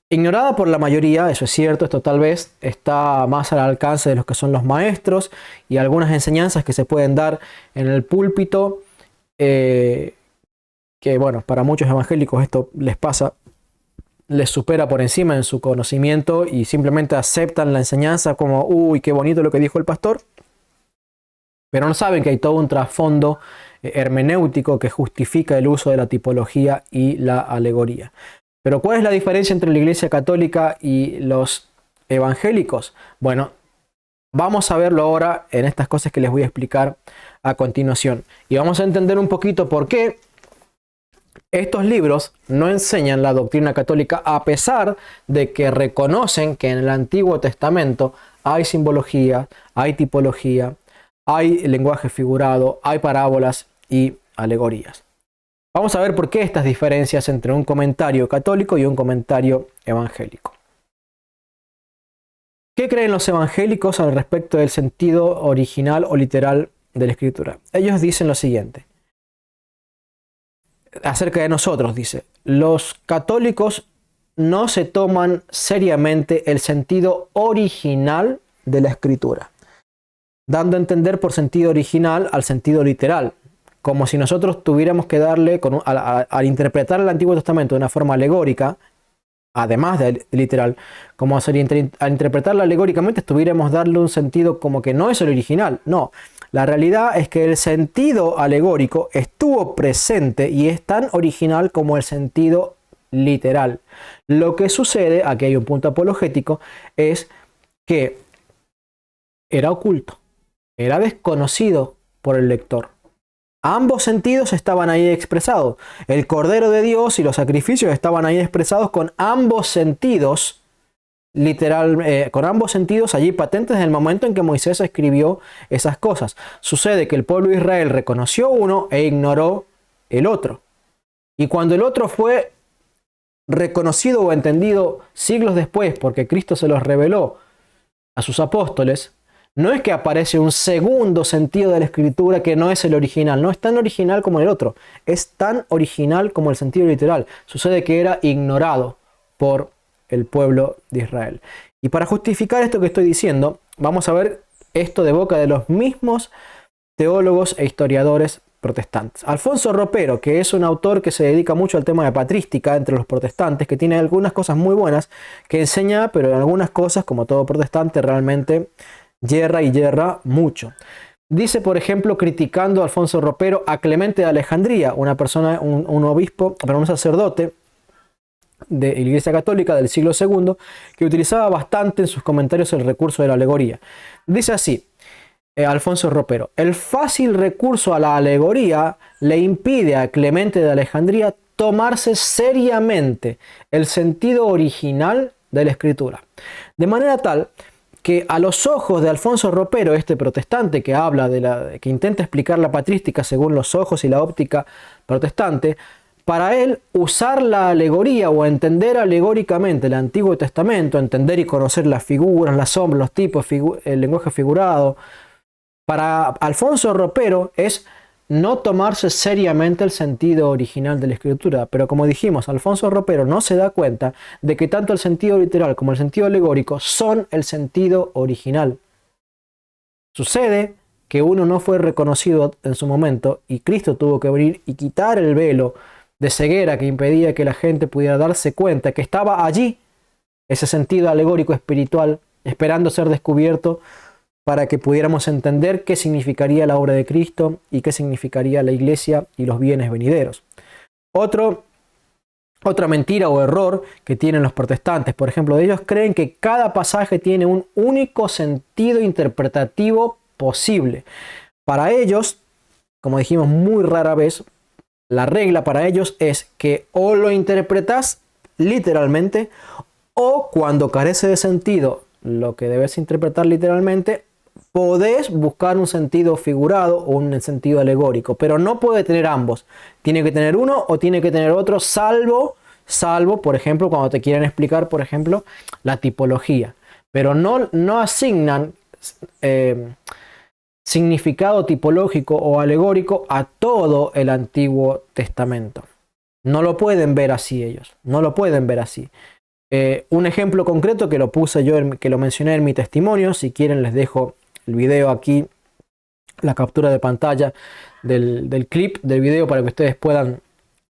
S1: ignorada por la mayoría. Eso es cierto, esto tal vez está más al alcance de los que son los maestros y algunas enseñanzas que se pueden dar en el púlpito, que bueno, para muchos evangélicos esto les pasa, les supera por encima en su conocimiento y simplemente aceptan la enseñanza como, uy, qué bonito lo que dijo el pastor, pero no saben que hay todo un trasfondo hermenéutico que justifica el uso de la tipología y la alegoría. Pero ¿cuál es la diferencia entre la Iglesia Católica y los evangélicos? Bueno, vamos a verlo ahora en estas cosas que les voy a explicar a continuación. Y vamos a entender un poquito por qué estos libros no enseñan la doctrina católica, a pesar de que reconocen que en el Antiguo Testamento hay simbología, hay tipología, hay lenguaje figurado, hay parábolas y alegorías. Vamos a ver por qué estas diferencias entre un comentario católico y un comentario evangélico. ¿Qué creen los evangélicos al respecto del sentido original o literal de la Escritura? Ellos dicen lo siguiente. Acerca de nosotros, dice, los católicos no se toman seriamente el sentido original de la Escritura, dando a entender por sentido original al sentido literal, como si nosotros tuviéramos que darle, al interpretar el Antiguo Testamento de una forma alegórica, además de literal, como al interpretarlo alegóricamente estuviéramos darle un sentido como que no es el original. No, la realidad es que el sentido alegórico estuvo presente y es tan original como el sentido literal. Lo que sucede, aquí hay un punto apologético, es que era oculto, era desconocido por el lector. Ambos sentidos estaban ahí expresados. El Cordero de Dios y los sacrificios estaban ahí expresados con ambos sentidos, con ambos sentidos allí patentes en el momento en que Moisés escribió esas cosas. Sucede que el pueblo de Israel reconoció uno e ignoró el otro. Y cuando el otro fue reconocido o entendido siglos después, porque Cristo se los reveló a sus apóstoles, no es que aparece un segundo sentido de la Escritura que no es el original. No es tan original como el otro. Es tan original como el sentido literal. Sucede que era ignorado por el pueblo de Israel. Y para justificar esto que estoy diciendo, vamos a ver esto de boca de los mismos teólogos e historiadores protestantes. Alfonso Ropero, que es un autor que se dedica mucho al tema de patrística entre los protestantes, que tiene algunas cosas muy buenas que enseña, pero en algunas cosas, como todo protestante, realmente yerra mucho. Dice, por ejemplo, criticando a Alfonso Ropero a Clemente de Alejandría, una persona, un obispo, pero un sacerdote de la Iglesia Católica del siglo II, que utilizaba bastante en sus comentarios el recurso de la alegoría. Dice así, Alfonso Ropero: el fácil recurso a la alegoría le impide a Clemente de Alejandría tomarse seriamente el sentido original de la Escritura. De manera tal que a los ojos de Alfonso Ropero, este protestante que habla que intenta explicar la patrística según los ojos y la óptica protestante, para él usar la alegoría o entender alegóricamente el Antiguo Testamento, entender y conocer las figuras, las sombras, los tipos, el lenguaje figurado, para Alfonso Ropero es no tomarse seriamente el sentido original de la escritura. Pero como dijimos, Alfonso Ropero no se da cuenta de que tanto el sentido literal como el sentido alegórico son el sentido original. Sucede que uno no fue reconocido en su momento y Cristo tuvo que venir y quitar el velo de ceguera que impedía que la gente pudiera darse cuenta que estaba allí ese sentido alegórico espiritual esperando ser descubierto, para que pudiéramos entender qué significaría la obra de Cristo y qué significaría la iglesia y los bienes venideros. Otra mentira o error que tienen los protestantes, por ejemplo, ellos creen que cada pasaje tiene un único sentido interpretativo posible. Para ellos, como dijimos muy rara vez, la regla para ellos es que o lo interpretas literalmente o cuando carece de sentido lo que debes interpretar literalmente, podés buscar un sentido figurado o un sentido alegórico, pero no puede tener ambos. Tiene que tener uno o tiene que tener otro, salvo, por ejemplo, cuando te quieren explicar, por ejemplo, la tipología. Pero no asignan significado tipológico o alegórico a todo el Antiguo Testamento. No lo pueden ver así ellos, no lo pueden ver así. Un ejemplo concreto que lo puse yo, que lo mencioné en mi testimonio, si quieren les dejo el video aquí, la captura de pantalla del clip del video para que ustedes puedan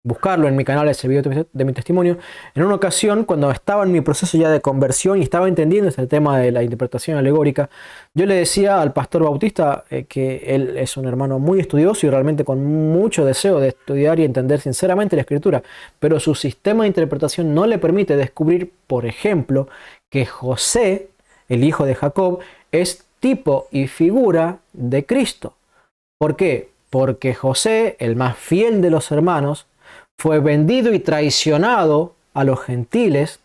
S1: buscarlo en mi canal, ese video de mi testimonio. En una ocasión, cuando estaba en mi proceso ya de conversión y estaba entendiendo este tema de la interpretación alegórica, yo le decía al pastor Bautista que él es un hermano muy estudioso y realmente con mucho deseo de estudiar y entender sinceramente la escritura, pero su sistema de interpretación no le permite descubrir, por ejemplo, que José, el hijo de Jacob, es tipo y figura de Cristo. ¿Por qué? Porque José, el más fiel de los hermanos, fue vendido y traicionado a los gentiles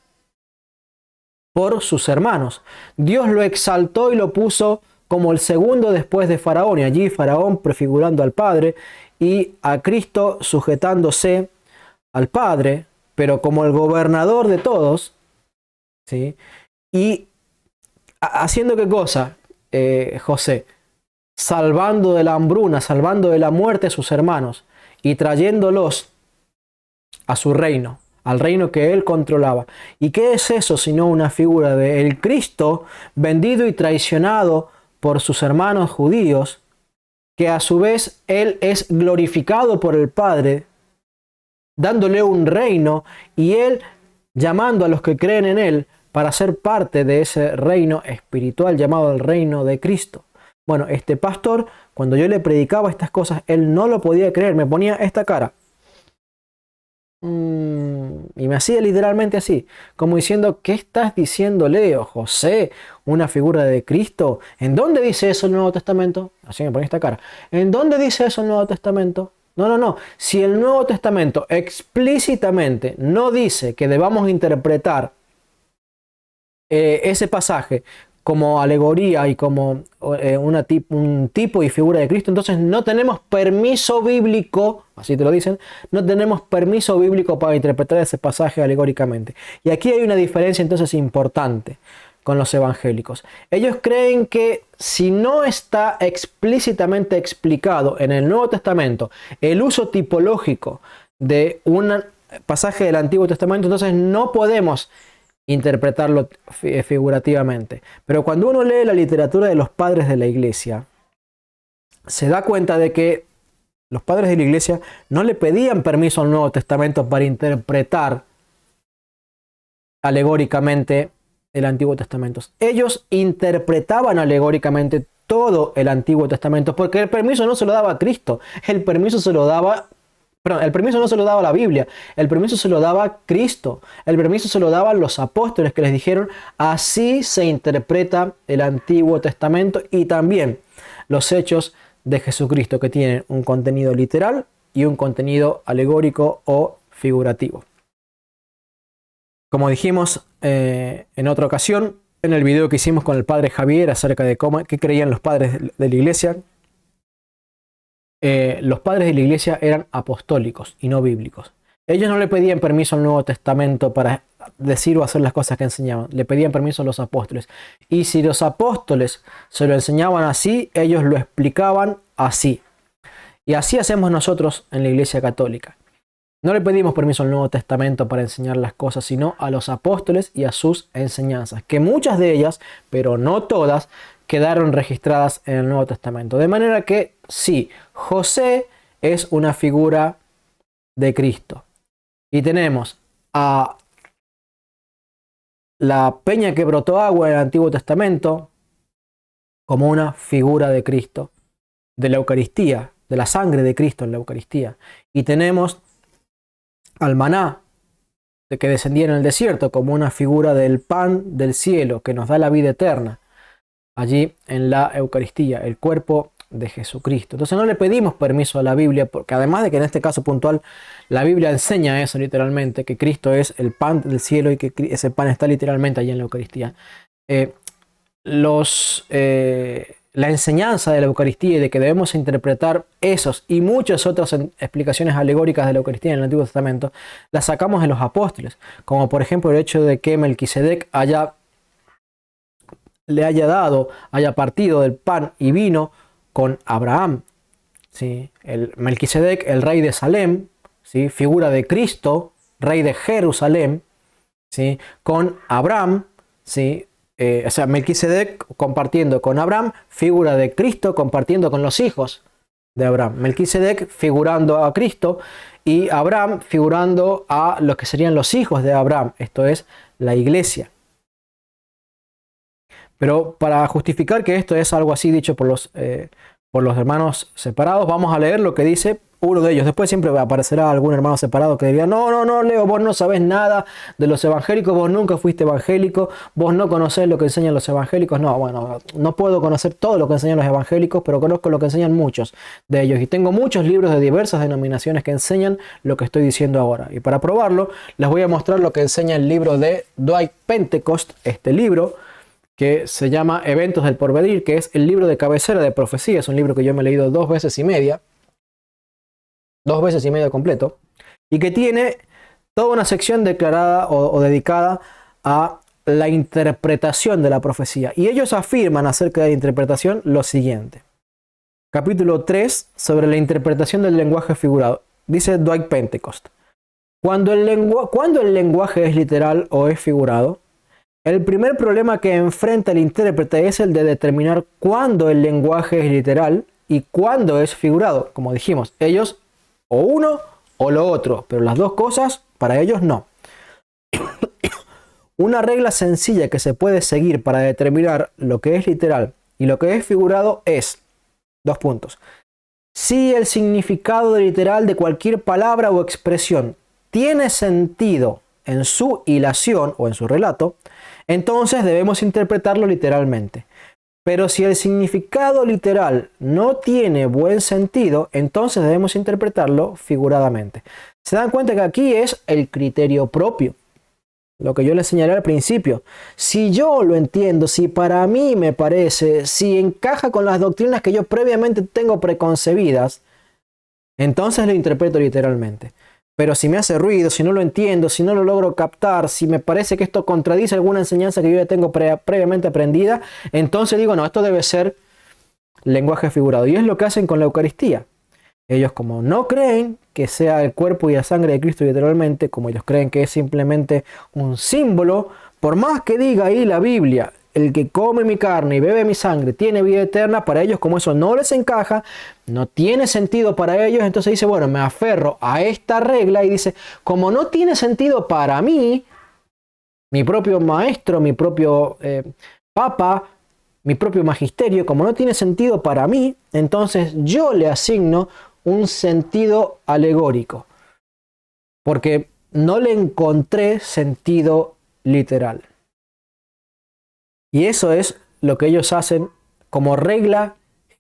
S1: por sus hermanos. Dios lo exaltó y lo puso como el segundo después de Faraón, y allí Faraón prefigurando al Padre y a Cristo sujetándose al Padre, pero como el gobernador de todos, ¿sí? Y haciendo qué cosa, José, salvando de la hambruna, salvando de la muerte a sus hermanos y trayéndolos a su reino, al reino que él controlaba. ¿Y qué es eso sino una figura de el Cristo vendido y traicionado por sus hermanos judíos, que a su vez él es glorificado por el Padre, dándole un reino, y él llamando a los que creen en él para ser parte de ese reino espiritual llamado el reino de Cristo? Bueno, este pastor, cuando yo le predicaba estas cosas, él no lo podía creer, me ponía esta cara. Y me hacía literalmente así, como diciendo, ¿qué estás diciendo, Leo? José, una figura de Cristo. ¿En dónde dice eso el Nuevo Testamento? Así me ponía esta cara. ¿En dónde dice eso el Nuevo Testamento? No. Si el Nuevo Testamento explícitamente no dice que debamos interpretar ese pasaje como alegoría y como un tipo y figura de Cristo, entonces no tenemos permiso bíblico, así te lo dicen, no tenemos permiso bíblico para interpretar ese pasaje alegóricamente. Y aquí hay una diferencia entonces importante con los evangélicos. Ellos creen que si no está explícitamente explicado en el Nuevo Testamento el uso tipológico de un pasaje del Antiguo Testamento, entonces no podemos interpretarlo figurativamente. Pero cuando uno lee la literatura de los padres de la iglesia, se da cuenta de que los padres de la iglesia no le pedían permiso al Nuevo Testamento para interpretar alegóricamente el Antiguo Testamento. Ellos interpretaban alegóricamente todo el Antiguo Testamento porque el permiso no se lo daba Cristo, el permiso se lo daba el permiso no se lo daba la Biblia, el permiso se lo daba Cristo, el permiso se lo daban los apóstoles que les dijeron, así se interpreta el Antiguo Testamento, y también los hechos de Jesucristo, que tienen un contenido literal y un contenido alegórico o figurativo. Como dijimos en otra ocasión, en el video que hicimos con el padre Javier acerca de qué creían los padres de la iglesia, los padres de la iglesia eran apostólicos y no bíblicos. Ellos no le pedían permiso al Nuevo Testamento para decir o hacer las cosas que enseñaban. Le pedían permiso a los apóstoles. Y si los apóstoles se lo enseñaban así, ellos lo explicaban así. Y así hacemos nosotros en la Iglesia Católica. No le pedimos permiso al Nuevo Testamento para enseñar las cosas, sino a los apóstoles y a sus enseñanzas, que muchas de ellas, pero no todas, quedaron registradas en el Nuevo Testamento. De manera que sí, José es una figura de Cristo. Y tenemos a la peña que brotó agua en el Antiguo Testamento como una figura de Cristo, de la Eucaristía, de la sangre de Cristo en la Eucaristía. Y tenemos al maná que descendía en el desierto como una figura del pan del cielo que nos da la vida eterna allí en la Eucaristía, el cuerpo de Jesucristo. Entonces no le pedimos permiso a la Biblia, porque además de que en este caso puntual la Biblia enseña eso literalmente, que Cristo es el pan del cielo y que ese pan está literalmente allí en la Eucaristía. La enseñanza de la Eucaristía y de que debemos interpretar esos y muchas otras explicaciones alegóricas de la Eucaristía en el Antiguo Testamento, las sacamos de los apóstoles, como por ejemplo el hecho de que Melquisedec haya partido del pan y vino con Abraham. ¿Sí? El Melquisedec, el rey de Salem, ¿sí? Figura de Cristo, rey de Jerusalén, ¿sí? Con Abraham, ¿sí? O sea, Melquisedec compartiendo con Abraham, figura de Cristo compartiendo con los hijos de Abraham. Melquisedec figurando a Cristo y Abraham figurando a los que serían los hijos de Abraham, esto es la iglesia. Pero para justificar que esto es algo así dicho por los hermanos separados, vamos a leer lo que dice uno de ellos. Después siempre aparecerá algún hermano separado que diría, no, Leo, vos no sabés nada de los evangélicos, vos nunca fuiste evangélico, vos no conocés lo que enseñan los evangélicos. No, bueno, no puedo conocer todo lo que enseñan los evangélicos, pero conozco lo que enseñan muchos de ellos. Y tengo muchos libros de diversas denominaciones que enseñan lo que estoy diciendo ahora. Y para probarlo, les voy a mostrar lo que enseña el libro de Dwight Pentecost, este libro, que se llama Eventos del Porvenir, que es el libro de cabecera de profecía. Es un libro que yo me he leído 2 veces y media completo, y que tiene toda una sección declarada o dedicada a la interpretación de la profecía. Y ellos afirman acerca de la interpretación lo siguiente. Capítulo 3, sobre la interpretación del lenguaje figurado. Dice Dwight Pentecost: cuando el lenguaje es literal o es figurado, el primer problema que enfrenta el intérprete es el de determinar cuándo el lenguaje es literal y cuándo es figurado. Como dijimos, ellos o uno o lo otro, pero las dos cosas para ellos no. Una regla sencilla que se puede seguir para determinar lo que es literal y lo que es figurado es, 2 puntos. Si el significado literal de cualquier palabra o expresión tiene sentido en su hilación o en su relato, entonces debemos interpretarlo literalmente. Pero si el significado literal no tiene buen sentido, entonces debemos interpretarlo figuradamente. ¿Se dan cuenta que aquí es el criterio propio? Lo que yo les señalé al principio. Si yo lo entiendo, si para mí me parece, si encaja con las doctrinas que yo previamente tengo preconcebidas, entonces lo interpreto literalmente. Pero si me hace ruido, si no lo entiendo, si no lo logro captar, si me parece que esto contradice alguna enseñanza que yo ya tengo previamente aprendida, entonces digo, no, esto debe ser lenguaje figurado. Y es lo que hacen con la Eucaristía. Ellos, como no creen que sea el cuerpo y la sangre de Cristo literalmente, como ellos creen que es simplemente un símbolo, por más que diga ahí la Biblia, el que come mi carne y bebe mi sangre tiene vida eterna, para ellos como eso no les encaja, no tiene sentido para ellos, entonces dice, bueno, me aferro a esta regla y dice, como no tiene sentido para mí, mi propio maestro, mi propio papa, mi propio magisterio, como no tiene sentido para mí, entonces yo le asigno un sentido alegórico, porque no le encontré sentido literal. Y eso es lo que ellos hacen como regla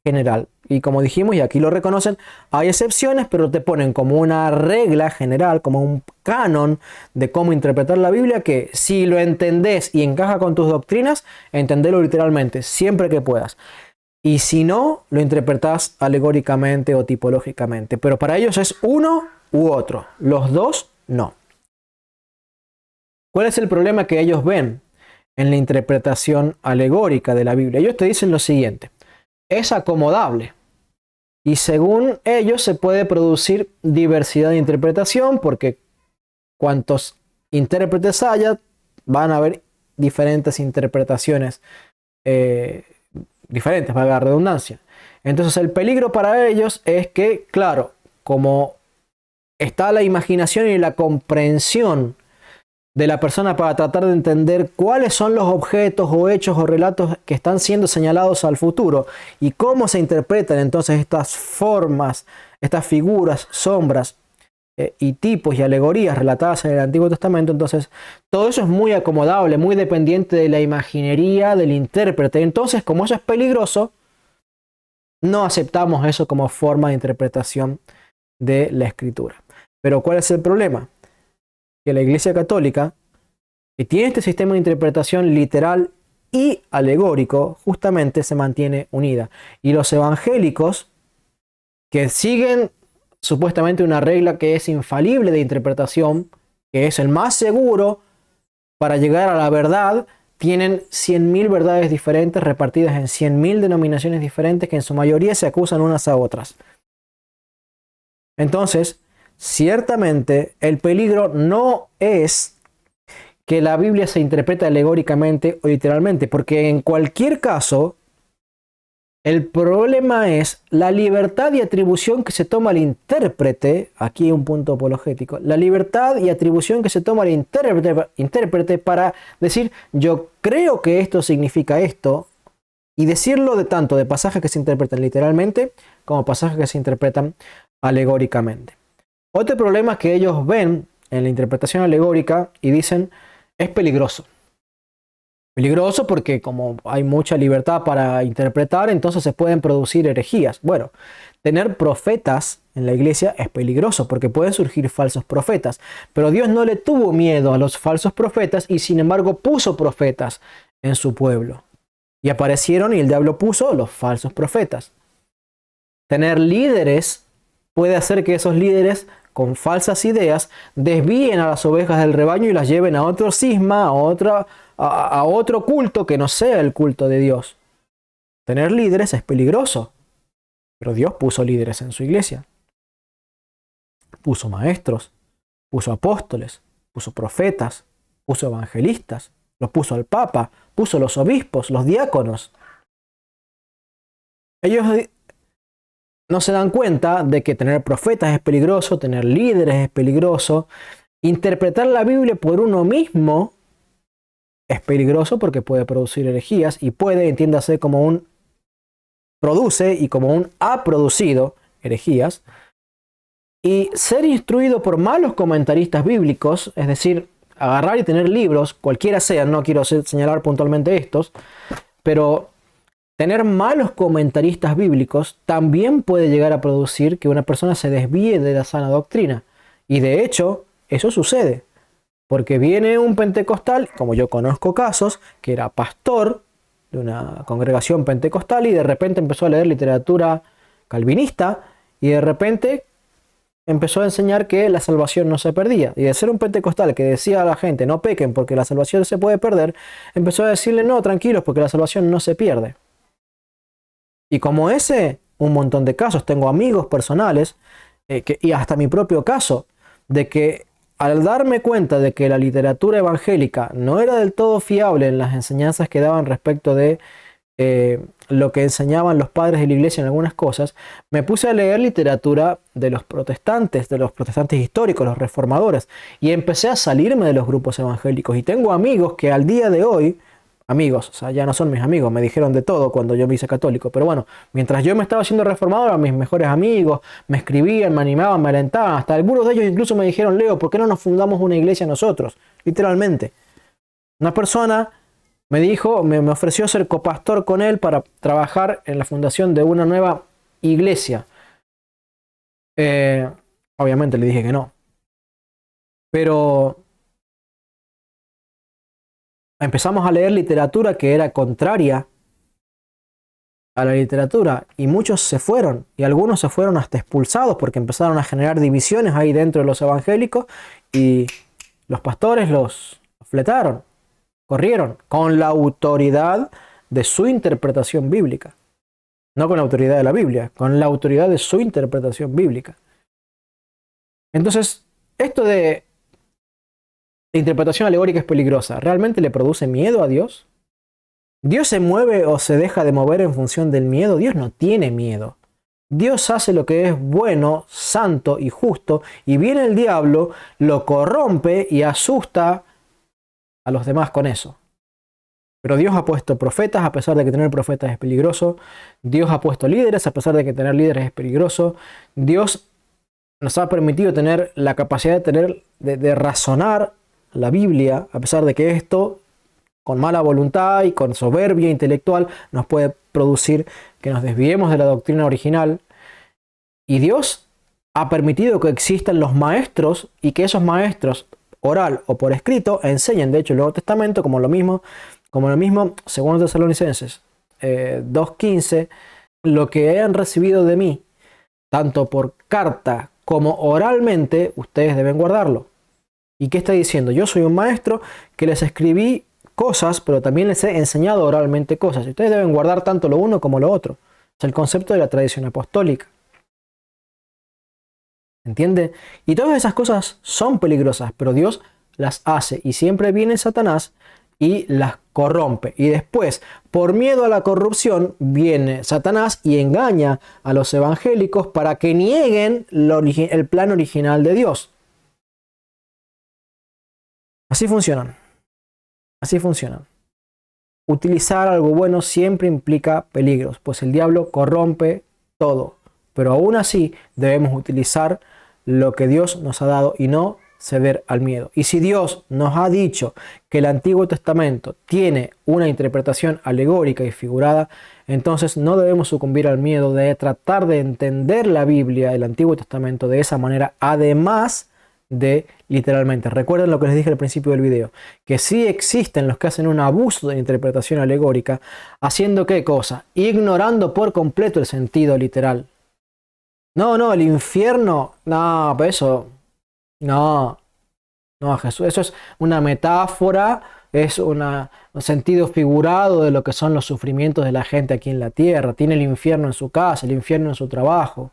S1: general. Y como dijimos, y aquí lo reconocen, hay excepciones, pero te ponen como una regla general, como un canon de cómo interpretar la Biblia, que si lo entendés y encaja con tus doctrinas, entendelo literalmente, siempre que puedas. Y si no, lo interpretás alegóricamente o tipológicamente. Pero para ellos es uno u otro. Los dos, no. ¿Cuál es el problema que ellos ven en la interpretación alegórica de la Biblia? Ellos te dicen lo siguiente: es acomodable. Y según ellos se puede producir diversidad de interpretación porque cuantos intérpretes haya, van a haber diferentes interpretaciones, eh, diferentes, valga la redundancia. Entonces el peligro para ellos es que, claro, como está la imaginación y la comprensión de la persona para tratar de entender cuáles son los objetos o hechos o relatos que están siendo señalados al futuro y cómo se interpretan entonces estas formas, estas figuras, sombras y tipos y alegorías relatadas en el Antiguo Testamento. Entonces todo eso es muy acomodable, muy dependiente de la imaginería del intérprete. Entonces, como eso es peligroso, no aceptamos eso como forma de interpretación de la Escritura. Pero ¿cuál es el problema? Que la Iglesia Católica, que tiene este sistema de interpretación literal y alegórico, justamente se mantiene unida. Y los evangélicos, que siguen supuestamente una regla que es infalible de interpretación, que es el más seguro para llegar a la verdad, tienen 100.000 verdades diferentes repartidas en 100.000 denominaciones diferentes que en su mayoría se acusan unas a otras. Entonces, ciertamente el peligro no es que la Biblia se interprete alegóricamente o literalmente, porque en cualquier caso, el problema es la libertad y atribución que se toma el intérprete, aquí un punto apologético, la libertad y atribución que se toma el intérprete para decir, yo creo que esto significa esto, y decirlo de tanto de pasajes que se interpretan literalmente como pasajes que se interpretan alegóricamente. Otro problema es que ellos ven en la interpretación alegórica y dicen, es peligroso. Peligroso porque como hay mucha libertad para interpretar, entonces se pueden producir herejías. Bueno, tener profetas en la iglesia es peligroso porque pueden surgir falsos profetas. Pero Dios no le tuvo miedo a los falsos profetas y sin embargo puso profetas en su pueblo. Y aparecieron y el diablo puso los falsos profetas. Tener líderes puede hacer que esos líderes con falsas ideas desvíen a las ovejas del rebaño y las lleven a otro cisma, a otro culto que no sea el culto de Dios. Tener líderes es peligroso, pero Dios puso líderes en su iglesia. Puso maestros, puso apóstoles, puso profetas, puso evangelistas, los puso al Papa, puso los obispos, los diáconos. Ellos no se dan cuenta de que tener profetas es peligroso, tener líderes es peligroso, interpretar la Biblia por uno mismo es peligroso porque puede producir herejías y puede, entiéndase, como un produce y como un ha producido herejías. Y ser instruido por malos comentaristas bíblicos, es decir, agarrar y tener libros, cualquiera sean, no quiero señalar puntualmente estos, pero tener malos comentaristas bíblicos también puede llegar a producir que una persona se desvíe de la sana doctrina. Y de hecho, eso sucede. Porque viene un pentecostal, como yo conozco casos, que era pastor de una congregación pentecostal y de repente empezó a leer literatura calvinista y de repente empezó a enseñar que la salvación no se perdía. Y de ser un pentecostal que decía a la gente no pequen porque la salvación se puede perder, empezó a decirle no, tranquilos porque la salvación no se pierde. Y como ese, un montón de casos. Tengo amigos personales y hasta mi propio caso, de que al darme cuenta de que la literatura evangélica no era del todo fiable en las enseñanzas que daban respecto de lo que enseñaban los padres de la iglesia en algunas cosas, me puse a leer literatura de los protestantes históricos, los reformadores, y empecé a salirme de los grupos evangélicos. Y tengo amigos que al día de hoy, amigos, o sea, ya no son mis amigos, me dijeron de todo cuando yo me hice católico, pero bueno, mientras yo me estaba haciendo reformador, a mis mejores amigos me escribían, me animaban, me alentaban, hasta algunos de ellos incluso me dijeron, Leo, ¿por qué no nos fundamos una iglesia nosotros? Literalmente. Una persona me dijo, me ofreció ser copastor con él para trabajar en la fundación de una nueva iglesia. Obviamente le dije que no. Pero empezamos a leer literatura que era contraria a la literatura y muchos se fueron y algunos se fueron hasta expulsados porque empezaron a generar divisiones ahí dentro de los evangélicos y los pastores los fletaron, corrieron con la autoridad de su interpretación bíblica. no con la autoridad de la Biblia, con la autoridad de su interpretación bíblica. Entonces, esto de interpretación alegórica es peligrosa. ¿Realmente le produce miedo a Dios? ¿Dios se mueve o se deja de mover en función del miedo? Dios no tiene miedo. Dios hace lo que es bueno, santo y justo, y viene el diablo, lo corrompe y asusta a los demás con eso. Pero Dios ha puesto profetas a pesar de que tener profetas es peligroso. Dios ha puesto líderes a pesar de que tener líderes es peligroso. Dios nos ha permitido tener la capacidad de razonar la Biblia, a pesar de que esto, con mala voluntad y con soberbia intelectual, nos puede producir que nos desviemos de la doctrina original. Y Dios ha permitido que existan los maestros y que esos maestros, oral o por escrito, enseñen, de hecho, el Nuevo Testamento, como lo mismo, según Tesalonicenses 2:15, lo que hayan recibido de mí, tanto por carta como oralmente, ustedes deben guardarlo. ¿Y qué está diciendo? Yo soy un maestro que les escribí cosas, pero también les he enseñado oralmente cosas. Y ustedes deben guardar tanto lo uno como lo otro. Es el concepto de la tradición apostólica. ¿Entiende? Y todas esas cosas son peligrosas, pero Dios las hace. Y siempre viene Satanás y las corrompe. Y después, por miedo a la corrupción, viene Satanás y engaña a los evangélicos para que nieguen el plan original de Dios. Así funcionan. Así funcionan. Utilizar algo bueno siempre implica peligros, pues el diablo corrompe todo. Pero aún así debemos utilizar lo que Dios nos ha dado y no ceder al miedo. Y si Dios nos ha dicho que el Antiguo Testamento tiene una interpretación alegórica y figurada, entonces no debemos sucumbir al miedo de tratar de entender la Biblia, el Antiguo Testamento, de esa manera, además de literalmente. Recuerden lo que les dije al principio del video, que sí existen los que hacen un abuso de interpretación alegórica, haciendo ¿qué cosa? Ignorando por completo el sentido literal. No, el infierno, no, pues eso, no, Jesús, eso es una metáfora, es un sentido figurado de lo que son los sufrimientos de la gente aquí en la tierra. Tiene el infierno en su casa, el infierno en su trabajo.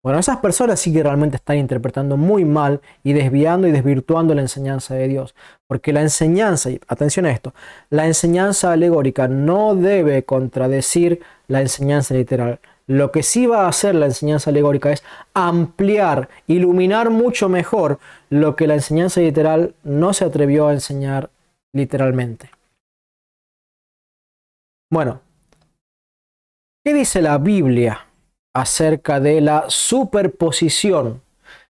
S1: Bueno, esas personas sí que realmente están interpretando muy mal y desviando y desvirtuando la enseñanza de Dios. Porque la enseñanza, y atención a esto, la enseñanza alegórica no debe contradecir la enseñanza literal. Lo que sí va a hacer la enseñanza alegórica es ampliar, iluminar mucho mejor lo que la enseñanza literal no se atrevió a enseñar literalmente. Bueno, ¿qué dice la Biblia acerca de la superposición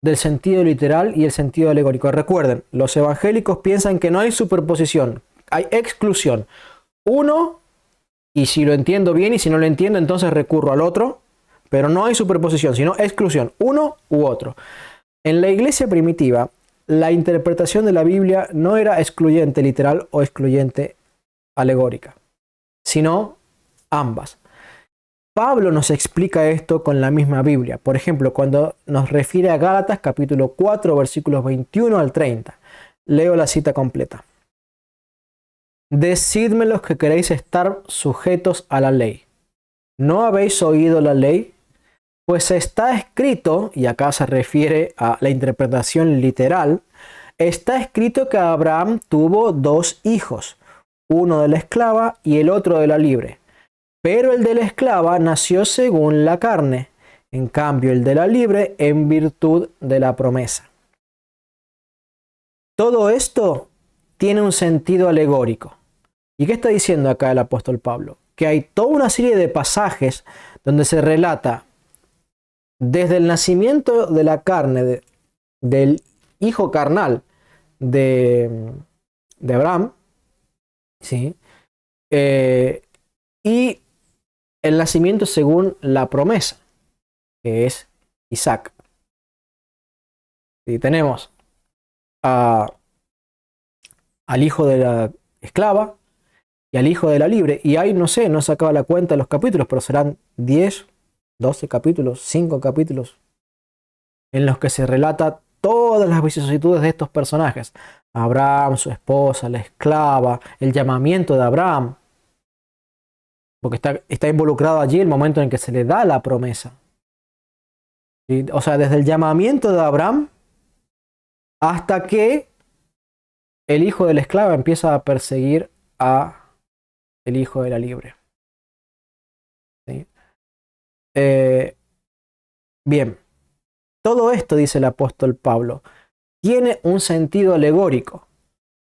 S1: del sentido literal y el sentido alegórico? Recuerden, los evangélicos piensan que no hay superposición, hay exclusión. Uno, y si lo entiendo bien, y si no lo entiendo, entonces recurro al otro, pero no hay superposición, sino exclusión, uno u otro. En la iglesia primitiva, la interpretación de la Biblia no era excluyente literal o excluyente alegórica, sino ambas. Pablo nos explica esto con la misma Biblia. Por ejemplo, cuando nos refiere a Gálatas capítulo 4, versículos 21 al 30. Leo la cita completa. Decidme los que queréis estar sujetos a la ley. ¿No habéis oído la ley? Pues está escrito, y acá se refiere a la interpretación literal, está escrito que Abraham tuvo dos hijos, uno de la esclava y el otro de la libre. Pero el de la esclava nació según la carne, en cambio el de la libre en virtud de la promesa. Todo esto tiene un sentido alegórico. ¿Y qué está diciendo acá el apóstol Pablo? Que hay toda una serie de pasajes donde se relata desde el nacimiento de la carne del hijo carnal de Abraham, ¿sí? Y el nacimiento según la promesa, que es Isaac. Y tenemos al hijo de la esclava y al hijo de la libre. Y ahí, no sé, no he sacado la cuenta de los capítulos, pero serán 10, 12 capítulos, 5 capítulos, en los que se relata todas las vicisitudes de estos personajes. Abraham, su esposa, la esclava, el llamamiento de Abraham. porque está involucrado allí el momento en que se le da la promesa. ¿Sí? O sea, desde el llamamiento de Abraham hasta que el hijo del esclavo empieza a perseguir a el hijo de la libre. ¿Sí? Bien, todo esto, dice el apóstol Pablo, tiene un sentido alegórico,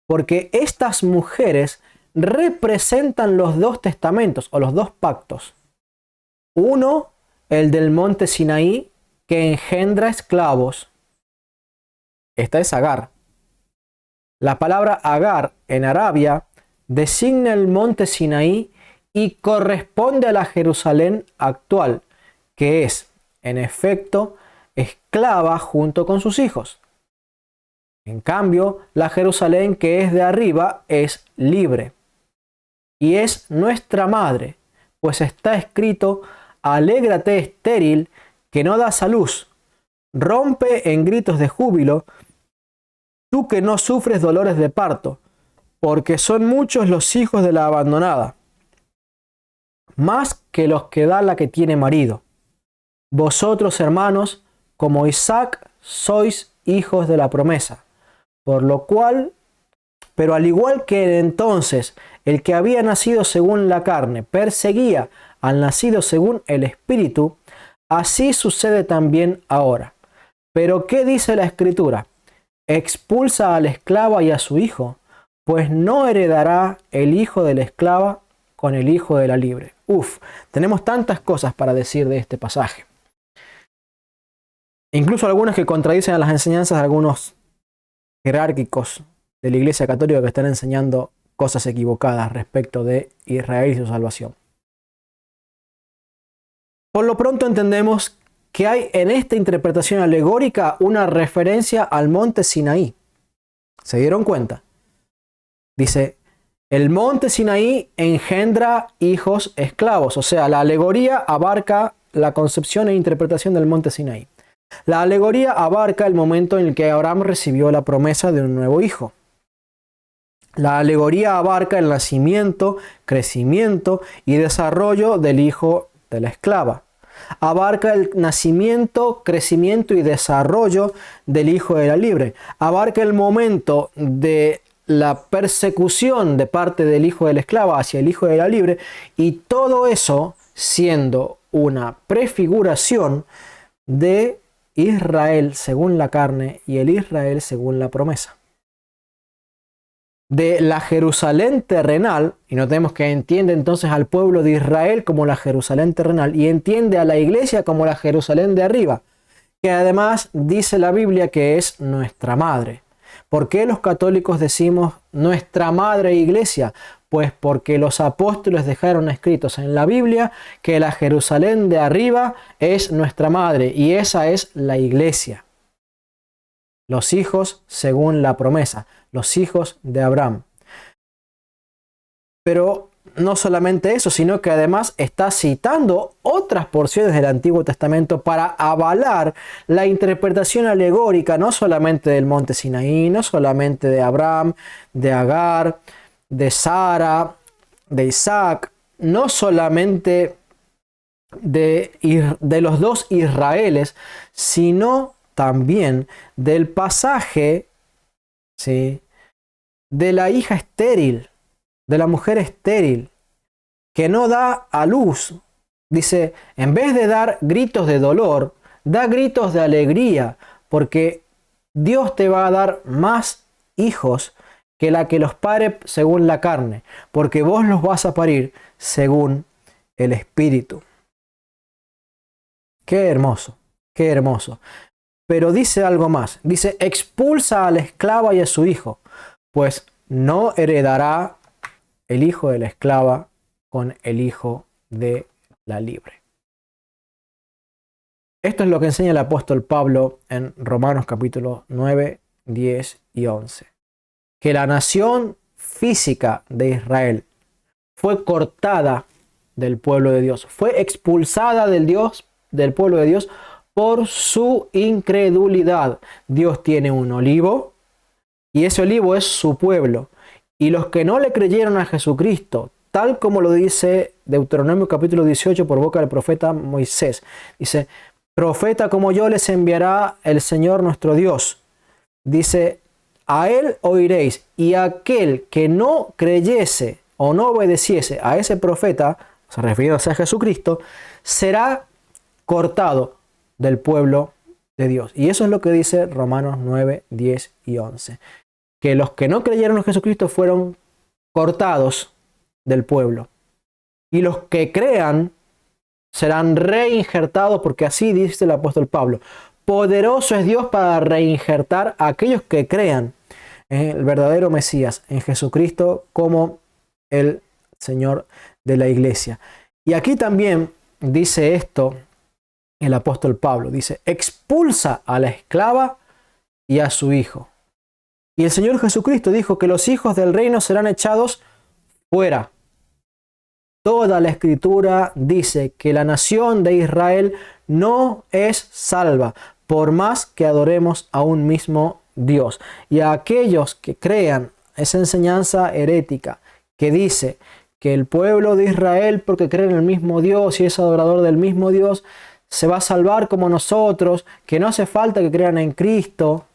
S1: porque estas mujeres representan los dos testamentos o los dos pactos. Uno, el del monte Sinaí, que engendra esclavos. Esta es Agar. La palabra Agar en Arabia designa el monte Sinaí y corresponde a la Jerusalén actual, que es, en efecto, esclava junto con sus hijos. En cambio, la Jerusalén que es de arriba es libre. Y es nuestra madre, pues está escrito: alégrate estéril que no das a luz, rompe en gritos de júbilo, tú que no sufres dolores de parto, porque son muchos los hijos de la abandonada, más que los que da la que tiene marido. Vosotros, hermanos, como Isaac, sois hijos de la promesa, por lo cual, pero al igual que entonces el que había nacido según la carne perseguía al nacido según el Espíritu, así sucede también ahora. Pero ¿qué dice la Escritura? Expulsa a la esclava y a su hijo, pues no heredará el hijo de la esclava con el hijo de la libre. Tenemos tantas cosas para decir de este pasaje. Incluso algunas que contradicen a las enseñanzas de algunos jerárquicos de la Iglesia Católica que están enseñando cosas equivocadas respecto de Israel y su salvación. Por lo pronto entendemos que hay en esta interpretación alegórica una referencia al monte Sinaí. ¿Se dieron cuenta? Dice, el monte Sinaí engendra hijos esclavos. O sea, la alegoría abarca la concepción e interpretación del monte Sinaí. La alegoría abarca el momento en el que Abraham recibió la promesa de un nuevo hijo. La alegoría abarca el nacimiento, crecimiento y desarrollo del hijo de la esclava. Abarca el nacimiento, crecimiento y desarrollo del hijo de la libre. Abarca el momento de la persecución de parte del hijo de la esclava hacia el hijo de la libre, y todo eso siendo una prefiguración de Israel según la carne y el Israel según la promesa. De la Jerusalén terrenal, y notemos que entiende entonces al pueblo de Israel como la Jerusalén terrenal y entiende a la iglesia como la Jerusalén de arriba, que además dice la Biblia que es nuestra madre. ¿Por qué los católicos decimos nuestra madre iglesia? Pues porque los apóstoles dejaron escritos en la Biblia que la Jerusalén de arriba es nuestra madre y esa es la iglesia. Los hijos según la promesa, los hijos de Abraham. Pero no solamente eso, sino que además está citando otras porciones del Antiguo Testamento para avalar la interpretación alegórica, no solamente del monte Sinaí, no solamente de Abraham, de Agar, de Sara, de Isaac, no solamente de los dos Israeles, sino también del pasaje, ¿sí?, de la hija estéril, de la mujer estéril, que no da a luz. Dice, en vez de dar gritos de dolor, da gritos de alegría, porque Dios te va a dar más hijos que la que los pare según la carne, porque vos los vas a parir según el Espíritu. Qué hermoso, qué hermoso. Pero dice algo más. Dice, expulsa a la esclava y a su hijo, pues no heredará el hijo de la esclava con el hijo de la libre. Esto es lo que enseña el apóstol Pablo en Romanos capítulo 9, 10 y 11. Que la nación física de Israel fue cortada del pueblo de Dios, fue expulsada del pueblo de Dios por su incredulidad. Dios tiene un olivo y ese olivo es su pueblo. Y los que no le creyeron a Jesucristo, tal como lo dice Deuteronomio capítulo 18 por boca del profeta Moisés. Dice, profeta como yo les enviará el Señor nuestro Dios. Dice, a él oiréis, y aquel que no creyese o no obedeciese a ese profeta, o sea, refiriéndose a Jesucristo, será cortado del pueblo de Dios. Y eso es lo que dice Romanos 9, 10 y 11. Que los que no creyeron en Jesucristo fueron cortados del pueblo. Y los que crean serán reinjertados, porque así dice el apóstol Pablo. Poderoso es Dios para reinjertar a aquellos que crean en el verdadero Mesías, en Jesucristo, como el Señor de la iglesia. Y aquí también dice esto el apóstol Pablo. Dice, expulsa a la esclava y a su hijo. Y el Señor Jesucristo dijo que los hijos del reino serán echados fuera. Toda la escritura dice que la nación de Israel no es salva, por más que adoremos a un mismo Dios. Y a aquellos que crean esa enseñanza herética que dice que el pueblo de Israel, porque cree en el mismo Dios y es adorador del mismo Dios, se va a salvar como nosotros, que no hace falta que crean en Cristo,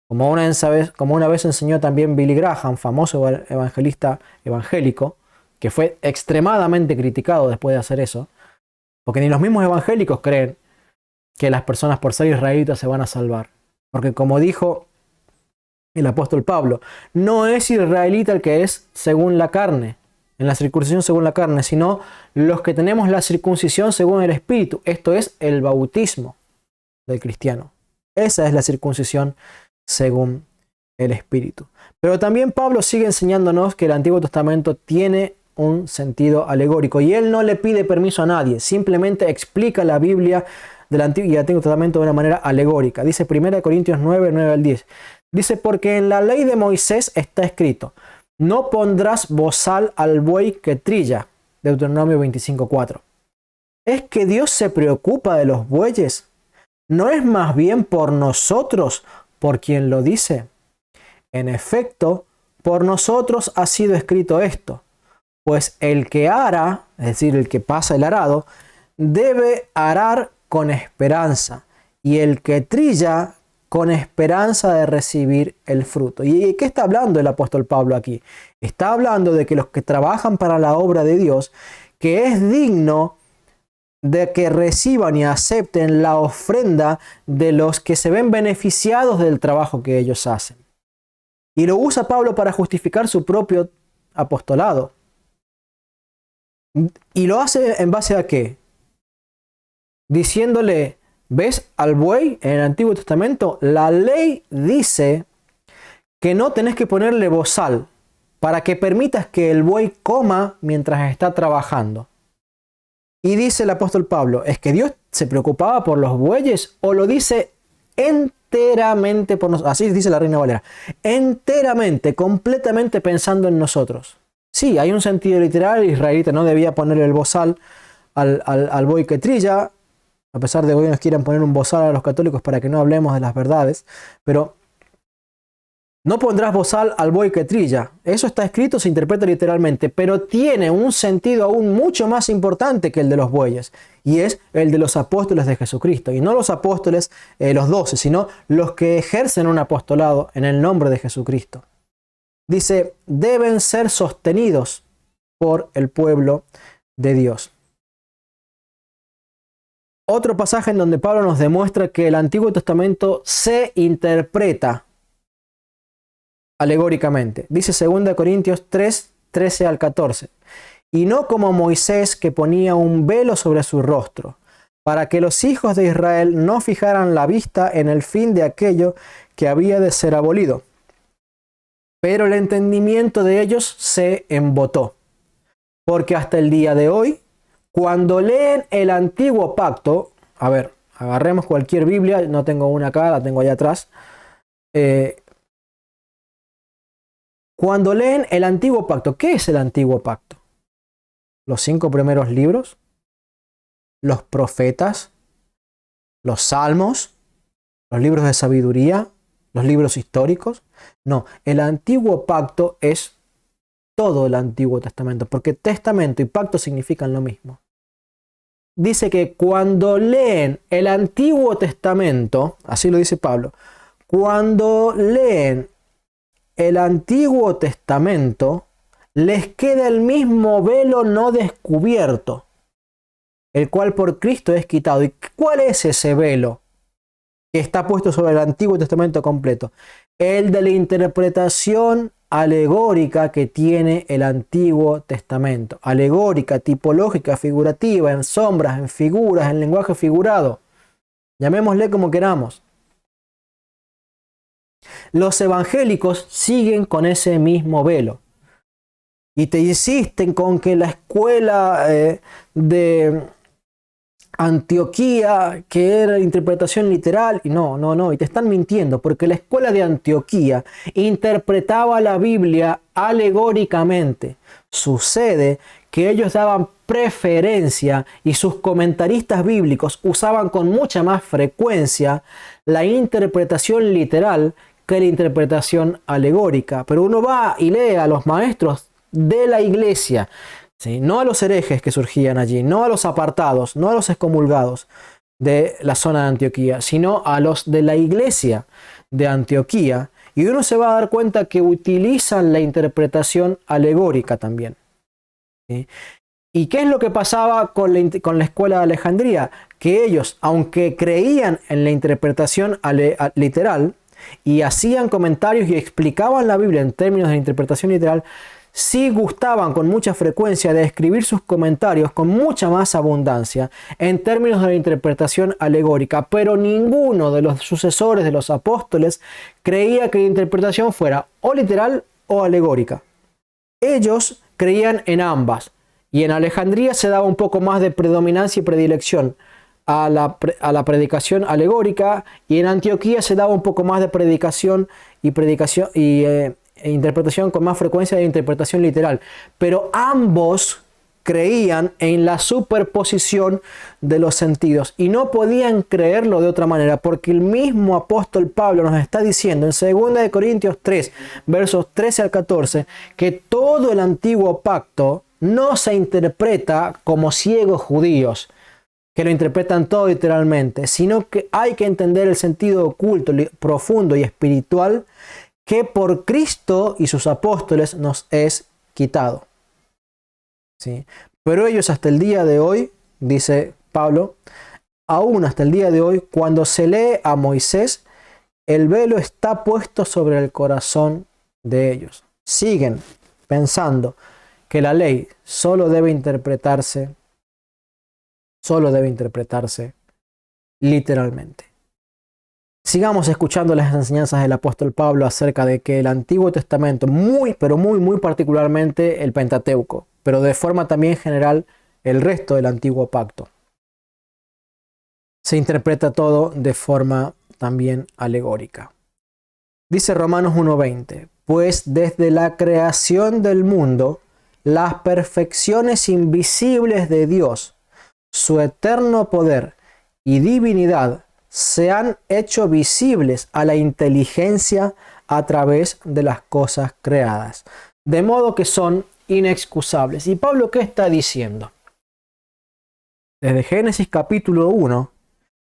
S1: como una vez enseñó también Billy Graham, famoso evangelista evangélico, que fue extremadamente criticado después de hacer eso, porque ni los mismos evangélicos creen que las personas por ser israelitas se van a salvar. Porque como dijo el apóstol Pablo, no es israelita el que es según la carne, en la circuncisión según la carne, sino los que tenemos la circuncisión según el Espíritu. Esto es el bautismo del cristiano. Esa es la circuncisión según el Espíritu. Pero también Pablo sigue enseñándonos que el Antiguo Testamento tiene un sentido alegórico y él no le pide permiso a nadie, simplemente explica la Biblia del Antiguo y Antiguo Testamento de una manera alegórica. Dice 1 Corintios 9, 9 al 10. Dice, porque en la ley de Moisés está escrito, no pondrás bozal al buey que trilla. Deuteronomio 25, 4. ¿Es que Dios se preocupa de los bueyes? ¿No es más bien por nosotros por quien lo dice? En efecto, por nosotros ha sido escrito esto. Pues el que ara, es decir, el que pasa el arado, debe arar con esperanza, y el que trilla con esperanza de recibir el fruto. ¿Y qué está hablando el apóstol Pablo aquí? Está hablando de que los que trabajan para la obra de Dios, que es digno de que reciban y acepten la ofrenda de los que se ven beneficiados del trabajo que ellos hacen. Y lo usa Pablo para justificar su propio apostolado. ¿Y lo hace en base a qué? Diciéndole, ¿ves al buey en el Antiguo Testamento? La ley dice que no tenés que ponerle bozal para que permitas que el buey coma mientras está trabajando. Y dice el apóstol Pablo, ¿es que Dios se preocupaba por los bueyes o lo dice enteramente por nosotros? Así dice la Reina Valera, enteramente, completamente pensando en nosotros. Sí, hay un sentido literal, el israelita no debía ponerle el bozal al buey que trilla, a pesar de que hoy nos quieran poner un bozal a los católicos para que no hablemos de las verdades, pero no pondrás bozal al buey que trilla. Eso está escrito, se interpreta literalmente, pero tiene un sentido aún mucho más importante que el de los bueyes, y es el de los apóstoles de Jesucristo. Y no los apóstoles, los 12, sino los que ejercen un apostolado en el nombre de Jesucristo. Dice, deben ser sostenidos por el pueblo de Dios. Otro pasaje en donde Pablo nos demuestra que el Antiguo Testamento se interpreta alegóricamente. Dice 2 Corintios 3, 13 al 14. Y no como Moisés, que ponía un velo sobre su rostro, para que los hijos de Israel no fijaran la vista en el fin de aquello que había de ser abolido. Pero el entendimiento de ellos se embotó. Porque hasta el día de hoy, cuando leen el antiguo pacto, a ver, agarremos cualquier Biblia, no tengo una acá, la tengo allá atrás. Cuando leen el antiguo pacto, ¿qué es el antiguo pacto? Los 5 primeros libros, los profetas, los salmos, los libros de sabiduría, los libros históricos. No, el antiguo pacto es todo el Antiguo Testamento, porque testamento y pacto significan lo mismo. Dice que cuando leen el Antiguo Testamento, así lo dice Pablo, cuando leen el Antiguo Testamento, les queda el mismo velo no descubierto, el cual por Cristo es quitado. ¿Y cuál es ese velo que está puesto sobre el Antiguo Testamento completo? El de la interpretación alegórica que tiene el Antiguo Testamento. Alegórica, tipológica, figurativa, en sombras, en figuras, en lenguaje figurado. Llamémosle como queramos. Los evangélicos siguen con ese mismo velo. Y te insisten con que la escuela de Antioquía, que era interpretación literal, y no, y te están mintiendo, porque la escuela de Antioquía interpretaba la Biblia alegóricamente. Sucede que ellos daban preferencia y sus comentaristas bíblicos usaban con mucha más frecuencia la interpretación literal que la interpretación alegórica. Pero uno va y lee a los maestros de la iglesia, ¿sí? No a los herejes que surgían allí, no a los apartados, no a los excomulgados de la zona de Antioquía, sino a los de la iglesia de Antioquía. Y uno se va a dar cuenta que utilizan la interpretación alegórica también, ¿sí? ¿Y qué es lo que pasaba con la escuela de Alejandría? Que ellos, aunque creían en la interpretación literal y hacían comentarios y explicaban la Biblia en términos de interpretación literal, sí gustaban con mucha frecuencia de escribir sus comentarios con mucha más abundancia en términos de la interpretación alegórica, pero ninguno de los sucesores de los apóstoles creía que la interpretación fuera o literal o alegórica. Ellos creían en ambas, y en Alejandría se daba un poco más de predominancia y predilección a la predicación alegórica, y en Antioquía se daba un poco más de predicación e interpretación con más frecuencia de interpretación literal. Pero ambos creían en la superposición de los sentidos y no podían creerlo de otra manera, porque el mismo apóstol Pablo nos está diciendo en 2 Corintios 3, versos 13 al 14, que todo el antiguo pacto no se interpreta como ciegos judíos, que lo interpretan todo literalmente, sino que hay que entender el sentido oculto, profundo y espiritual que por Cristo y sus apóstoles nos es quitado, ¿sí? Pero ellos hasta el día de hoy, dice Pablo, aún hasta el día de hoy, cuando se lee a Moisés, el velo está puesto sobre el corazón de ellos. Siguen pensando que la ley solo debe interpretarse literalmente. Sigamos escuchando las enseñanzas del apóstol Pablo acerca de que el Antiguo Testamento, muy particularmente el Pentateuco, pero de forma también general el resto del Antiguo Pacto, se interpreta todo de forma también alegórica. Dice Romanos 1:20, pues desde la creación del mundo, las perfecciones invisibles de Dios, su eterno poder y divinidad, se han hecho visibles a la inteligencia a través de las cosas creadas, de modo que son inexcusables. ¿Y Pablo qué está diciendo? Desde Génesis capítulo 1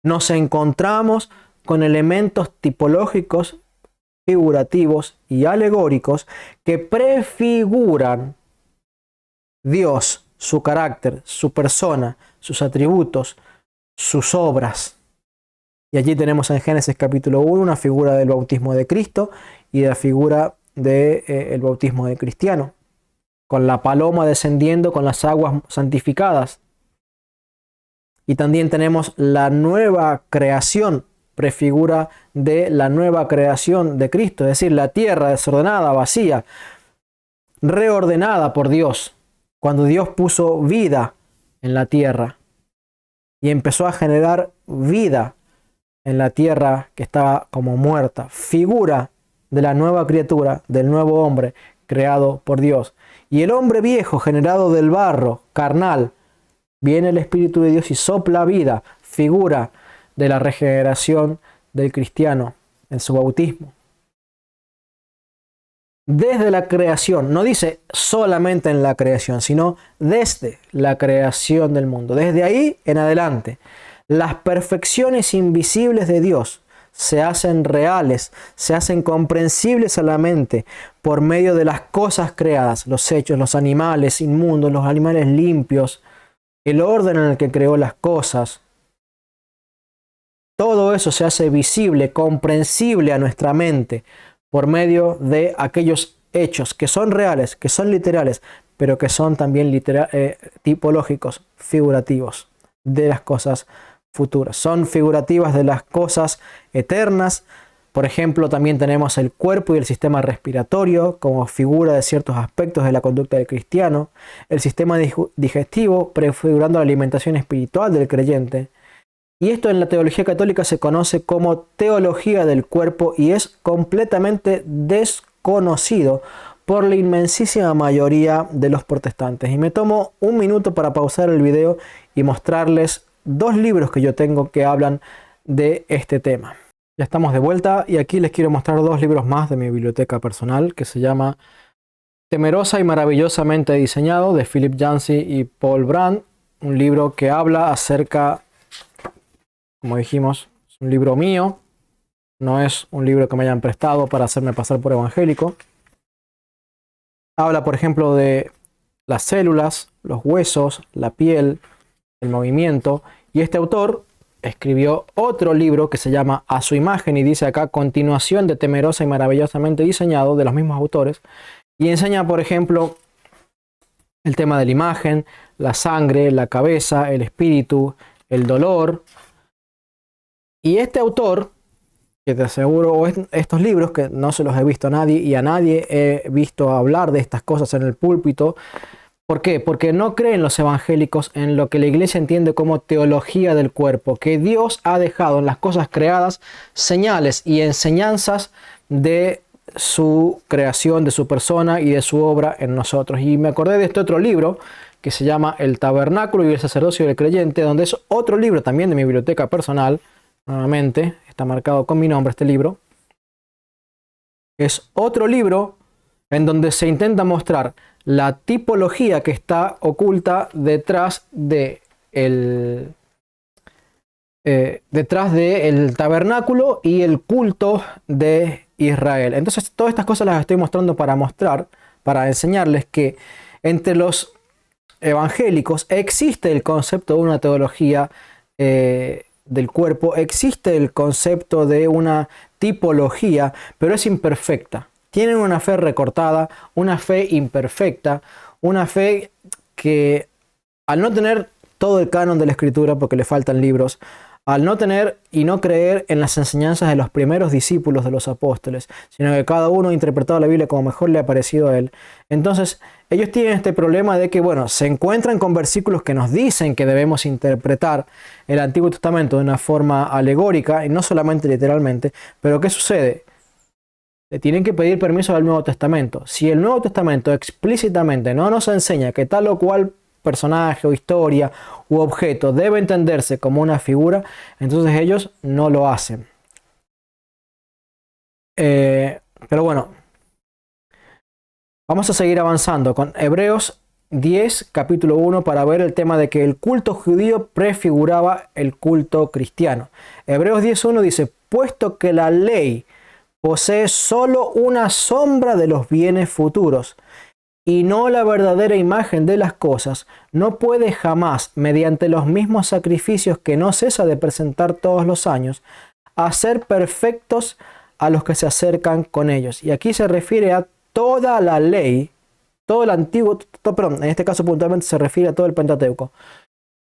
S1: nos encontramos con elementos tipológicos, figurativos y alegóricos que prefiguran Dios, su carácter, su persona, sus atributos, sus obras. Y allí tenemos en Génesis capítulo 1 una figura del bautismo de Cristo y la figura del bautismo de Cristiano, con la paloma descendiendo con las aguas santificadas. Y también tenemos la nueva creación, prefigura de la nueva creación de Cristo, es decir, la tierra desordenada, vacía, reordenada por Dios, cuando Dios puso vida en la tierra y empezó a generar vida en la tierra que estaba como muerta, figura de la nueva criatura, del nuevo hombre creado por Dios. Y el hombre viejo, generado del barro, carnal, viene el Espíritu de Dios y sopla vida, figura de la regeneración del cristiano en su bautismo. desde la creación. No dice solamente en la creación, sino desde la creación del mundo. Desde ahí en adelante, las perfecciones invisibles de Dios se hacen reales, se hacen comprensibles a la mente por medio de las cosas creadas, los hechos, los animales inmundos, los animales limpios, el orden en el que creó las cosas. Todo eso se hace visible, comprensible a nuestra mente por medio de aquellos hechos que son reales, que son literales, pero que son también tipológicos, figurativos de las cosas futuras. Son figurativas de las cosas eternas. Por ejemplo, también tenemos el cuerpo y el sistema respiratorio como figura de ciertos aspectos de la conducta del cristiano. El sistema digestivo prefigurando la alimentación espiritual del creyente. Y esto en la teología católica se conoce como teología del cuerpo y es completamente desconocido por la inmensísima mayoría de los protestantes. Y me tomo un minuto para pausar el video y mostrarles dos libros que yo tengo que hablan de este tema. Ya estamos de vuelta y aquí les quiero mostrar dos libros más de mi biblioteca personal que se llama Temerosa y maravillosamente diseñado de Philip Yancey y Paul Brand. Un libro que habla acerca, como dijimos, es un libro mío, no es un libro que me hayan prestado para hacerme pasar por evangélico. Habla, por ejemplo, de las células, los huesos, la piel, el movimiento. Y este autor escribió otro libro que se llama A su imagen y dice acá continuación de Temerosa y maravillosamente diseñado, de los mismos autores. Y enseña, por ejemplo, el tema de la imagen, la sangre, la cabeza, el espíritu, el dolor. Y este autor, que te aseguro, o estos libros que no se los he visto a nadie y a nadie he visto hablar de estas cosas en el púlpito. ¿Por qué? Porque no creen los evangélicos en lo que la iglesia entiende como teología del cuerpo, que Dios ha dejado en las cosas creadas señales y enseñanzas de su creación, de su persona y de su obra en nosotros. Y me acordé de este otro libro que se llama El Tabernáculo y el Sacerdocio del Creyente, donde es otro libro también de mi biblioteca personal. Nuevamente, está marcado con mi nombre este libro. Es otro libro en donde se intenta mostrar la tipología que está oculta detrás del tabernáculo y el culto de Israel. Entonces, todas estas cosas las estoy mostrando para enseñarles que entre los evangélicos existe el concepto de una teología del cuerpo, existe el concepto de una tipología, pero es imperfecta. Tienen una fe recortada, una fe imperfecta, una fe que al no tener todo el canon de la escritura porque le faltan libros, al no tener y no creer en las enseñanzas de los primeros discípulos de los apóstoles, sino que cada uno ha interpretado la Biblia como mejor le ha parecido a él. Entonces, ellos tienen este problema de que, bueno, se encuentran con versículos que nos dicen que debemos interpretar el Antiguo Testamento de una forma alegórica y no solamente literalmente, pero ¿qué sucede? Le tienen que pedir permiso al Nuevo Testamento. Si el Nuevo Testamento explícitamente no nos enseña que tal o cual personaje o historia u objeto debe entenderse como una figura, entonces ellos no lo hacen. Pero bueno, vamos a seguir avanzando con Hebreos 10, capítulo 1, para ver el tema de que el culto judío prefiguraba el culto cristiano. Hebreos 10.1 dice, puesto que la ley posee solo una sombra de los bienes futuros, y no la verdadera imagen de las cosas, no puede jamás, mediante los mismos sacrificios que no cesa de presentar todos los años, hacer perfectos a los que se acercan con ellos. Y aquí se refiere a toda la ley, todo el antiguo, perdón, en este caso puntualmente se refiere a todo el Pentateuco.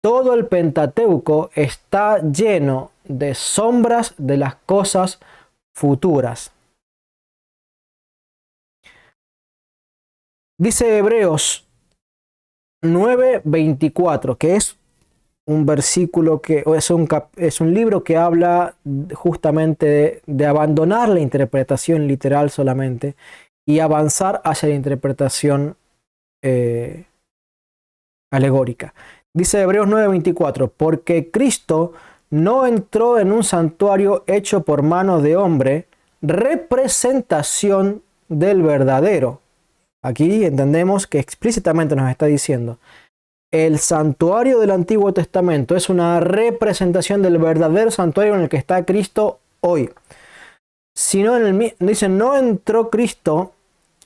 S1: Todo el Pentateuco está lleno de sombras de las cosas futuras. Dice Hebreos 9:24, que es un versículo que es un libro que habla justamente de abandonar la interpretación literal solamente y avanzar hacia la interpretación alegórica. Dice Hebreos 9:24, porque Cristo no entró en un santuario hecho por mano de hombre, representación del verdadero. Aquí entendemos que explícitamente nos está diciendo, el santuario del Antiguo Testamento es una representación del verdadero santuario en el que está Cristo hoy. Si no, dice, no entró Cristo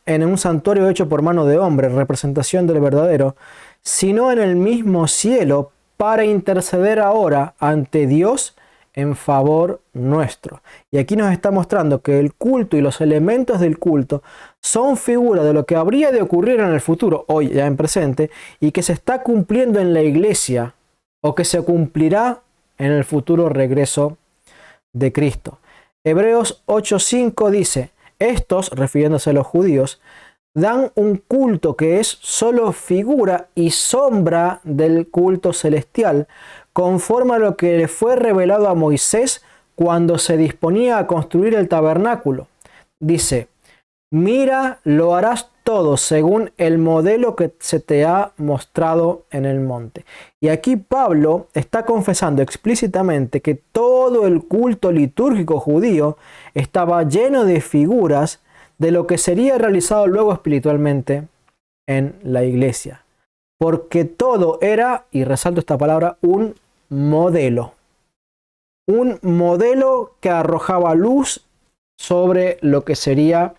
S1: en un santuario hecho por mano de hombre, representación del verdadero, sino en el mismo cielo para interceder ahora ante Dios en favor nuestro. Y aquí nos está mostrando que el culto y los elementos del culto son figura de lo que habría de ocurrir en el futuro, hoy ya en presente, y que se está cumpliendo en la iglesia o que se cumplirá en el futuro regreso de Cristo. Hebreos 8:5 dice, estos, refiriéndose a los judíos, dan un culto que es solo figura y sombra del culto celestial, conforme a lo que le fue revelado a Moisés cuando se disponía a construir el tabernáculo. Dice, mira, lo harás todo según el modelo que se te ha mostrado en el monte. Y aquí Pablo está confesando explícitamente que todo el culto litúrgico judío estaba lleno de figuras de lo que sería realizado luego espiritualmente en la iglesia. Porque todo era, y resalto esta palabra, un modelo. Un modelo que arrojaba luz sobre lo que sería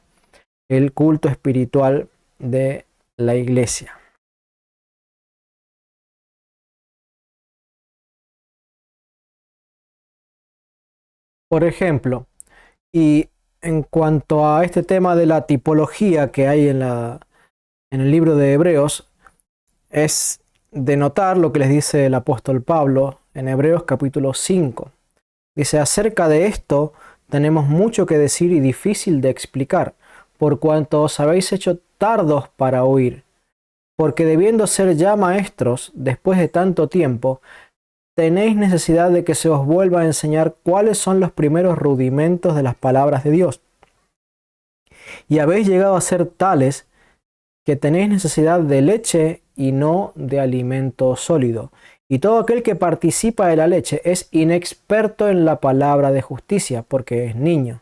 S1: el culto espiritual de la iglesia. Por ejemplo, y en cuanto a este tema de la tipología que hay en el libro de Hebreos, es de notar lo que les dice el apóstol Pablo en Hebreos capítulo 5. Dice, acerca de esto tenemos mucho que decir y difícil de explicar, por cuanto os habéis hecho tardos para oír, porque debiendo ser ya maestros después de tanto tiempo, tenéis necesidad de que se os vuelva a enseñar cuáles son los primeros rudimentos de las palabras de Dios. Y habéis llegado a ser tales que tenéis necesidad de leche y no de alimento sólido. Y todo aquel que participa de la leche es inexperto en la palabra de justicia, porque es niño.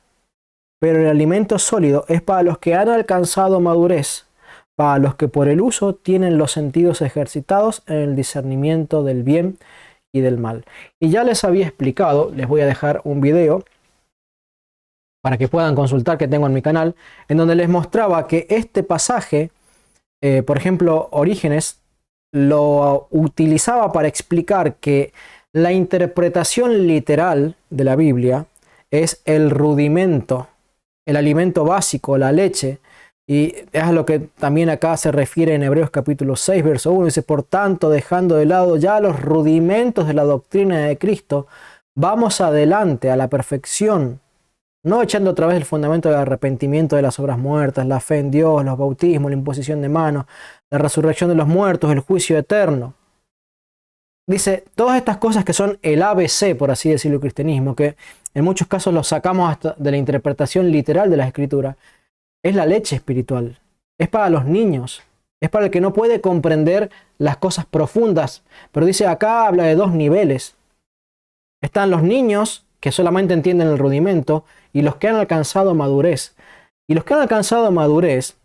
S1: Pero el alimento sólido es para los que han alcanzado madurez, para los que por el uso tienen los sentidos ejercitados en el discernimiento del bien y del mal. Y ya les había explicado, les voy a dejar un video para que puedan consultar que tengo en mi canal, en donde les mostraba que este pasaje, por ejemplo, Orígenes, lo utilizaba para explicar que la interpretación literal de la Biblia es el rudimento, el alimento básico, la leche, y es a lo que también acá se refiere en Hebreos capítulo 6, verso 1, dice, por tanto, dejando de lado ya los rudimentos de la doctrina de Cristo, vamos adelante a la perfección, no echando otra vez el fundamento del arrepentimiento de las obras muertas, la fe en Dios, los bautismos, la imposición de manos, la resurrección de los muertos, el juicio eterno. Dice, todas estas cosas que son el ABC, por así decirlo, del cristianismo, que en muchos casos lo sacamos hasta de la interpretación literal de la Escritura, es la leche espiritual, es para los niños, es para el que no puede comprender las cosas profundas. Pero dice, acá habla de dos niveles. Están los niños que solamente entienden el rudimento y los que han alcanzado madurez. Y los que han alcanzado madurez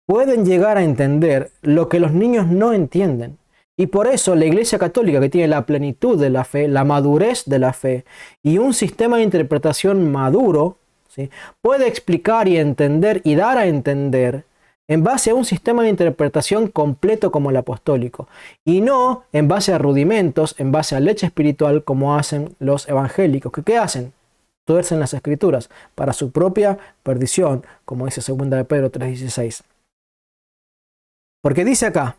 S1: pueden llegar a entender lo que los niños no entienden. Y por eso la Iglesia Católica, que tiene la plenitud de la fe, la madurez de la fe y un sistema de interpretación maduro, ¿sí?, puede explicar y entender y dar a entender en base a un sistema de interpretación completo como el apostólico, y no en base a rudimentos, en base a leche espiritual como hacen los evangélicos. ¿Qué hacen? Tuercen las escrituras para su propia perdición, como dice 2 de Pedro 3:16. Porque dice acá,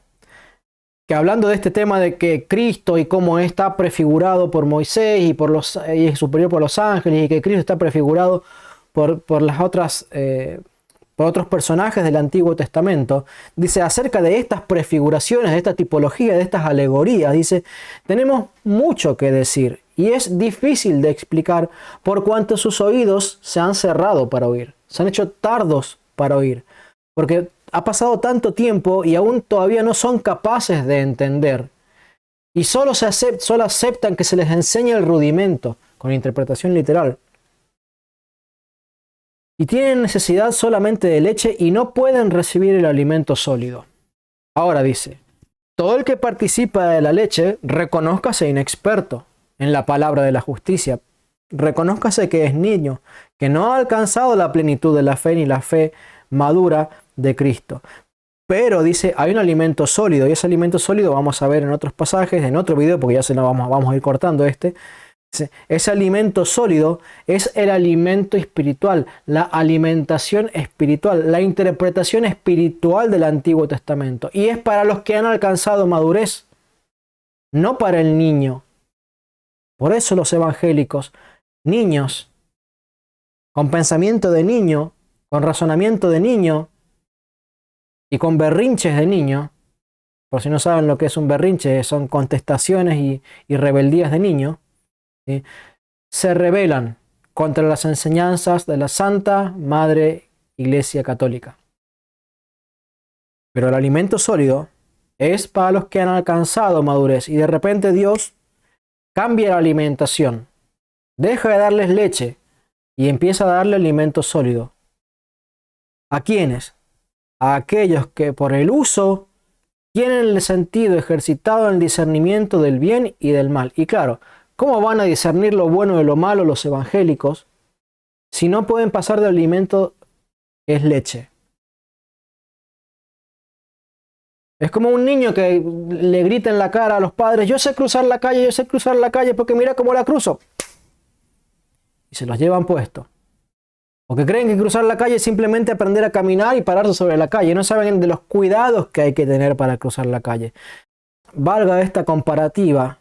S1: que hablando de este tema de que Cristo y cómo está prefigurado por Moisés y es superior por los ángeles, y que Cristo está prefigurado por las otras por otros personajes del Antiguo Testamento, dice acerca de estas prefiguraciones, de esta tipología, de estas alegorías, dice, tenemos mucho que decir y es difícil de explicar por cuanto sus oídos se han cerrado para oír, se han hecho tardos para oír, porque ha pasado tanto tiempo y aún todavía no son capaces de entender. Y solo aceptan que se les enseñe el rudimento, con interpretación literal. y tienen necesidad solamente de leche y no pueden recibir el alimento sólido. Ahora dice, todo el que participa de la leche, reconózcase inexperto en la palabra de la justicia. Reconózcase que es niño, que no ha alcanzado la plenitud de la fe ni la fe madura de Cristo. Pero dice, hay un alimento sólido, y ese alimento sólido vamos a ver en otros pasajes, en otro video, porque ya se nos vamos a ir cortando este. Ese alimento sólido es el alimento espiritual, la alimentación espiritual, la interpretación espiritual del Antiguo Testamento. Y es para los que han alcanzado madurez, no para el niño. Por eso los evangélicos, niños, con pensamiento de niño, con razonamiento de niño y con berrinches de niño, por si no saben lo que es un berrinche, son contestaciones y rebeldías de niño, ¿sí? Se rebelan contra las enseñanzas de la Santa Madre Iglesia Católica. Pero el alimento sólido es para los que han alcanzado madurez y de repente Dios cambia la alimentación, deja de darles leche y empieza a darle alimento sólido. ¿A quiénes? A aquellos que por el uso tienen el sentido ejercitado en el discernimiento del bien y del mal. Y claro, ¿cómo van a discernir lo bueno de lo malo los evangélicos si no pueden pasar del alimento que es leche? Es como un niño que le grita en la cara a los padres, yo sé cruzar la calle porque mira cómo la cruzo. Y se los llevan puestos. Porque creen que cruzar la calle es simplemente aprender a caminar y pararse sobre la calle. No saben de los cuidados que hay que tener para cruzar la calle. Valga esta comparativa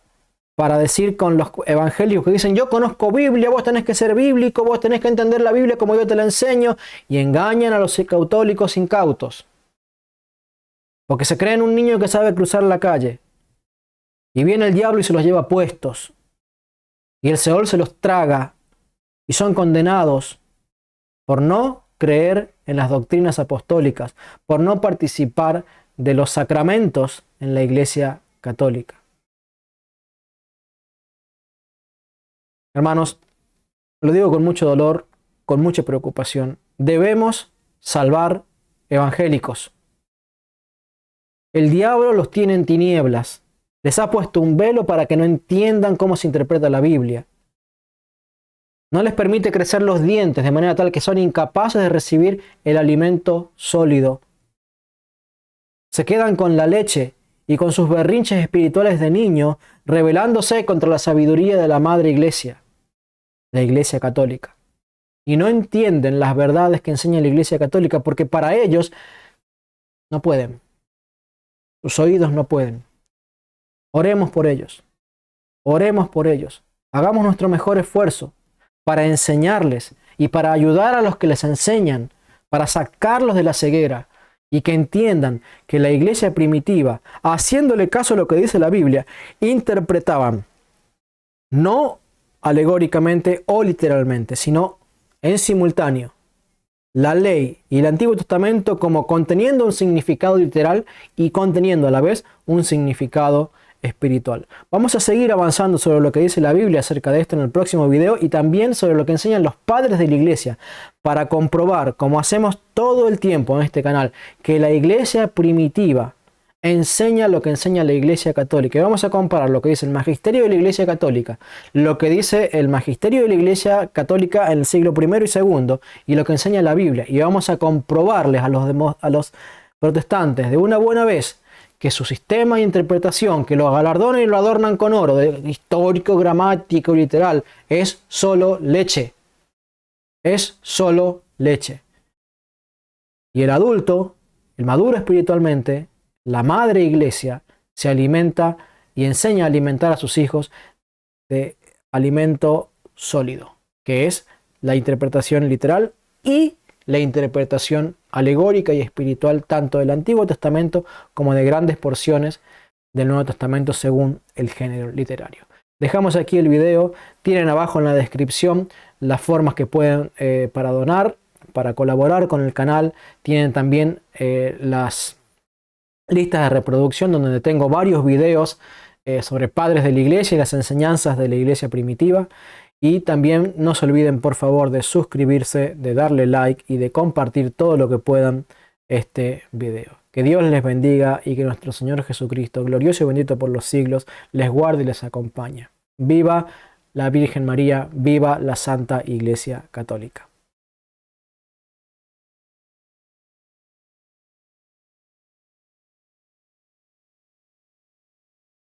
S1: para decir con los evangélicos que dicen, yo conozco Biblia, vos tenés que ser bíblico, vos tenés que entender la Biblia como yo te la enseño, y engañan a los católicos incautos. Porque se creen un niño que sabe cruzar la calle. Y viene el diablo y se los lleva puestos. Y el Seol se los traga. Y son condenados por no creer en las doctrinas apostólicas, por no participar de los sacramentos en la Iglesia Católica. Hermanos, lo digo con mucho dolor, con mucha preocupación. Debemos salvar evangélicos. El diablo los tiene en tinieblas. Les ha puesto un velo para que no entiendan cómo se interpreta la Biblia. No les permite crecer los dientes de manera tal que son incapaces de recibir el alimento sólido. Se quedan con la leche y con sus berrinches espirituales de niño, rebelándose contra la sabiduría de la Madre Iglesia, la Iglesia Católica. Y no entienden las verdades que enseña la Iglesia Católica porque para ellos no pueden. Sus oídos no pueden. Oremos por ellos. Oremos por ellos. Hagamos nuestro mejor esfuerzo para enseñarles y para ayudar a los que les enseñan, para sacarlos de la ceguera y que entiendan que la iglesia primitiva, haciéndole caso a lo que dice la Biblia, interpretaban no alegóricamente o literalmente, sino en simultáneo la ley y el Antiguo Testamento como conteniendo un significado literal y conteniendo a la vez un significado espiritual. Vamos a seguir avanzando sobre lo que dice la Biblia acerca de esto en el próximo video y también sobre lo que enseñan los padres de la iglesia para comprobar, como hacemos todo el tiempo en este canal, que la iglesia primitiva enseña lo que enseña la Iglesia Católica. Y vamos a comparar lo que dice el magisterio de la Iglesia Católica, lo que dice el magisterio de la Iglesia Católica en el siglo I y II y lo que enseña la Biblia. Y vamos a comprobarles a los protestantes de una buena vez que su sistema de interpretación, que lo galardonan y lo adornan con oro, de histórico, gramático, literal, es solo leche. Es solo leche. Y el adulto, el maduro espiritualmente, la madre iglesia, se alimenta y enseña a alimentar a sus hijos de alimento sólido, que es la interpretación literal y la interpretación alegórica y espiritual tanto del Antiguo Testamento como de grandes porciones del Nuevo Testamento según el género literario. Dejamos aquí el video, tienen abajo en la descripción las formas que pueden para donar, para colaborar con el canal, tienen también las listas de reproducción donde tengo varios videos sobre padres de la iglesia y las enseñanzas de la iglesia primitiva. Y también no se olviden por favor de suscribirse, de darle like y de compartir todo lo que puedan este video. Que Dios les bendiga y que nuestro Señor Jesucristo, glorioso y bendito por los siglos, les guarde y les acompañe. Viva la Virgen María, viva la Santa Iglesia Católica.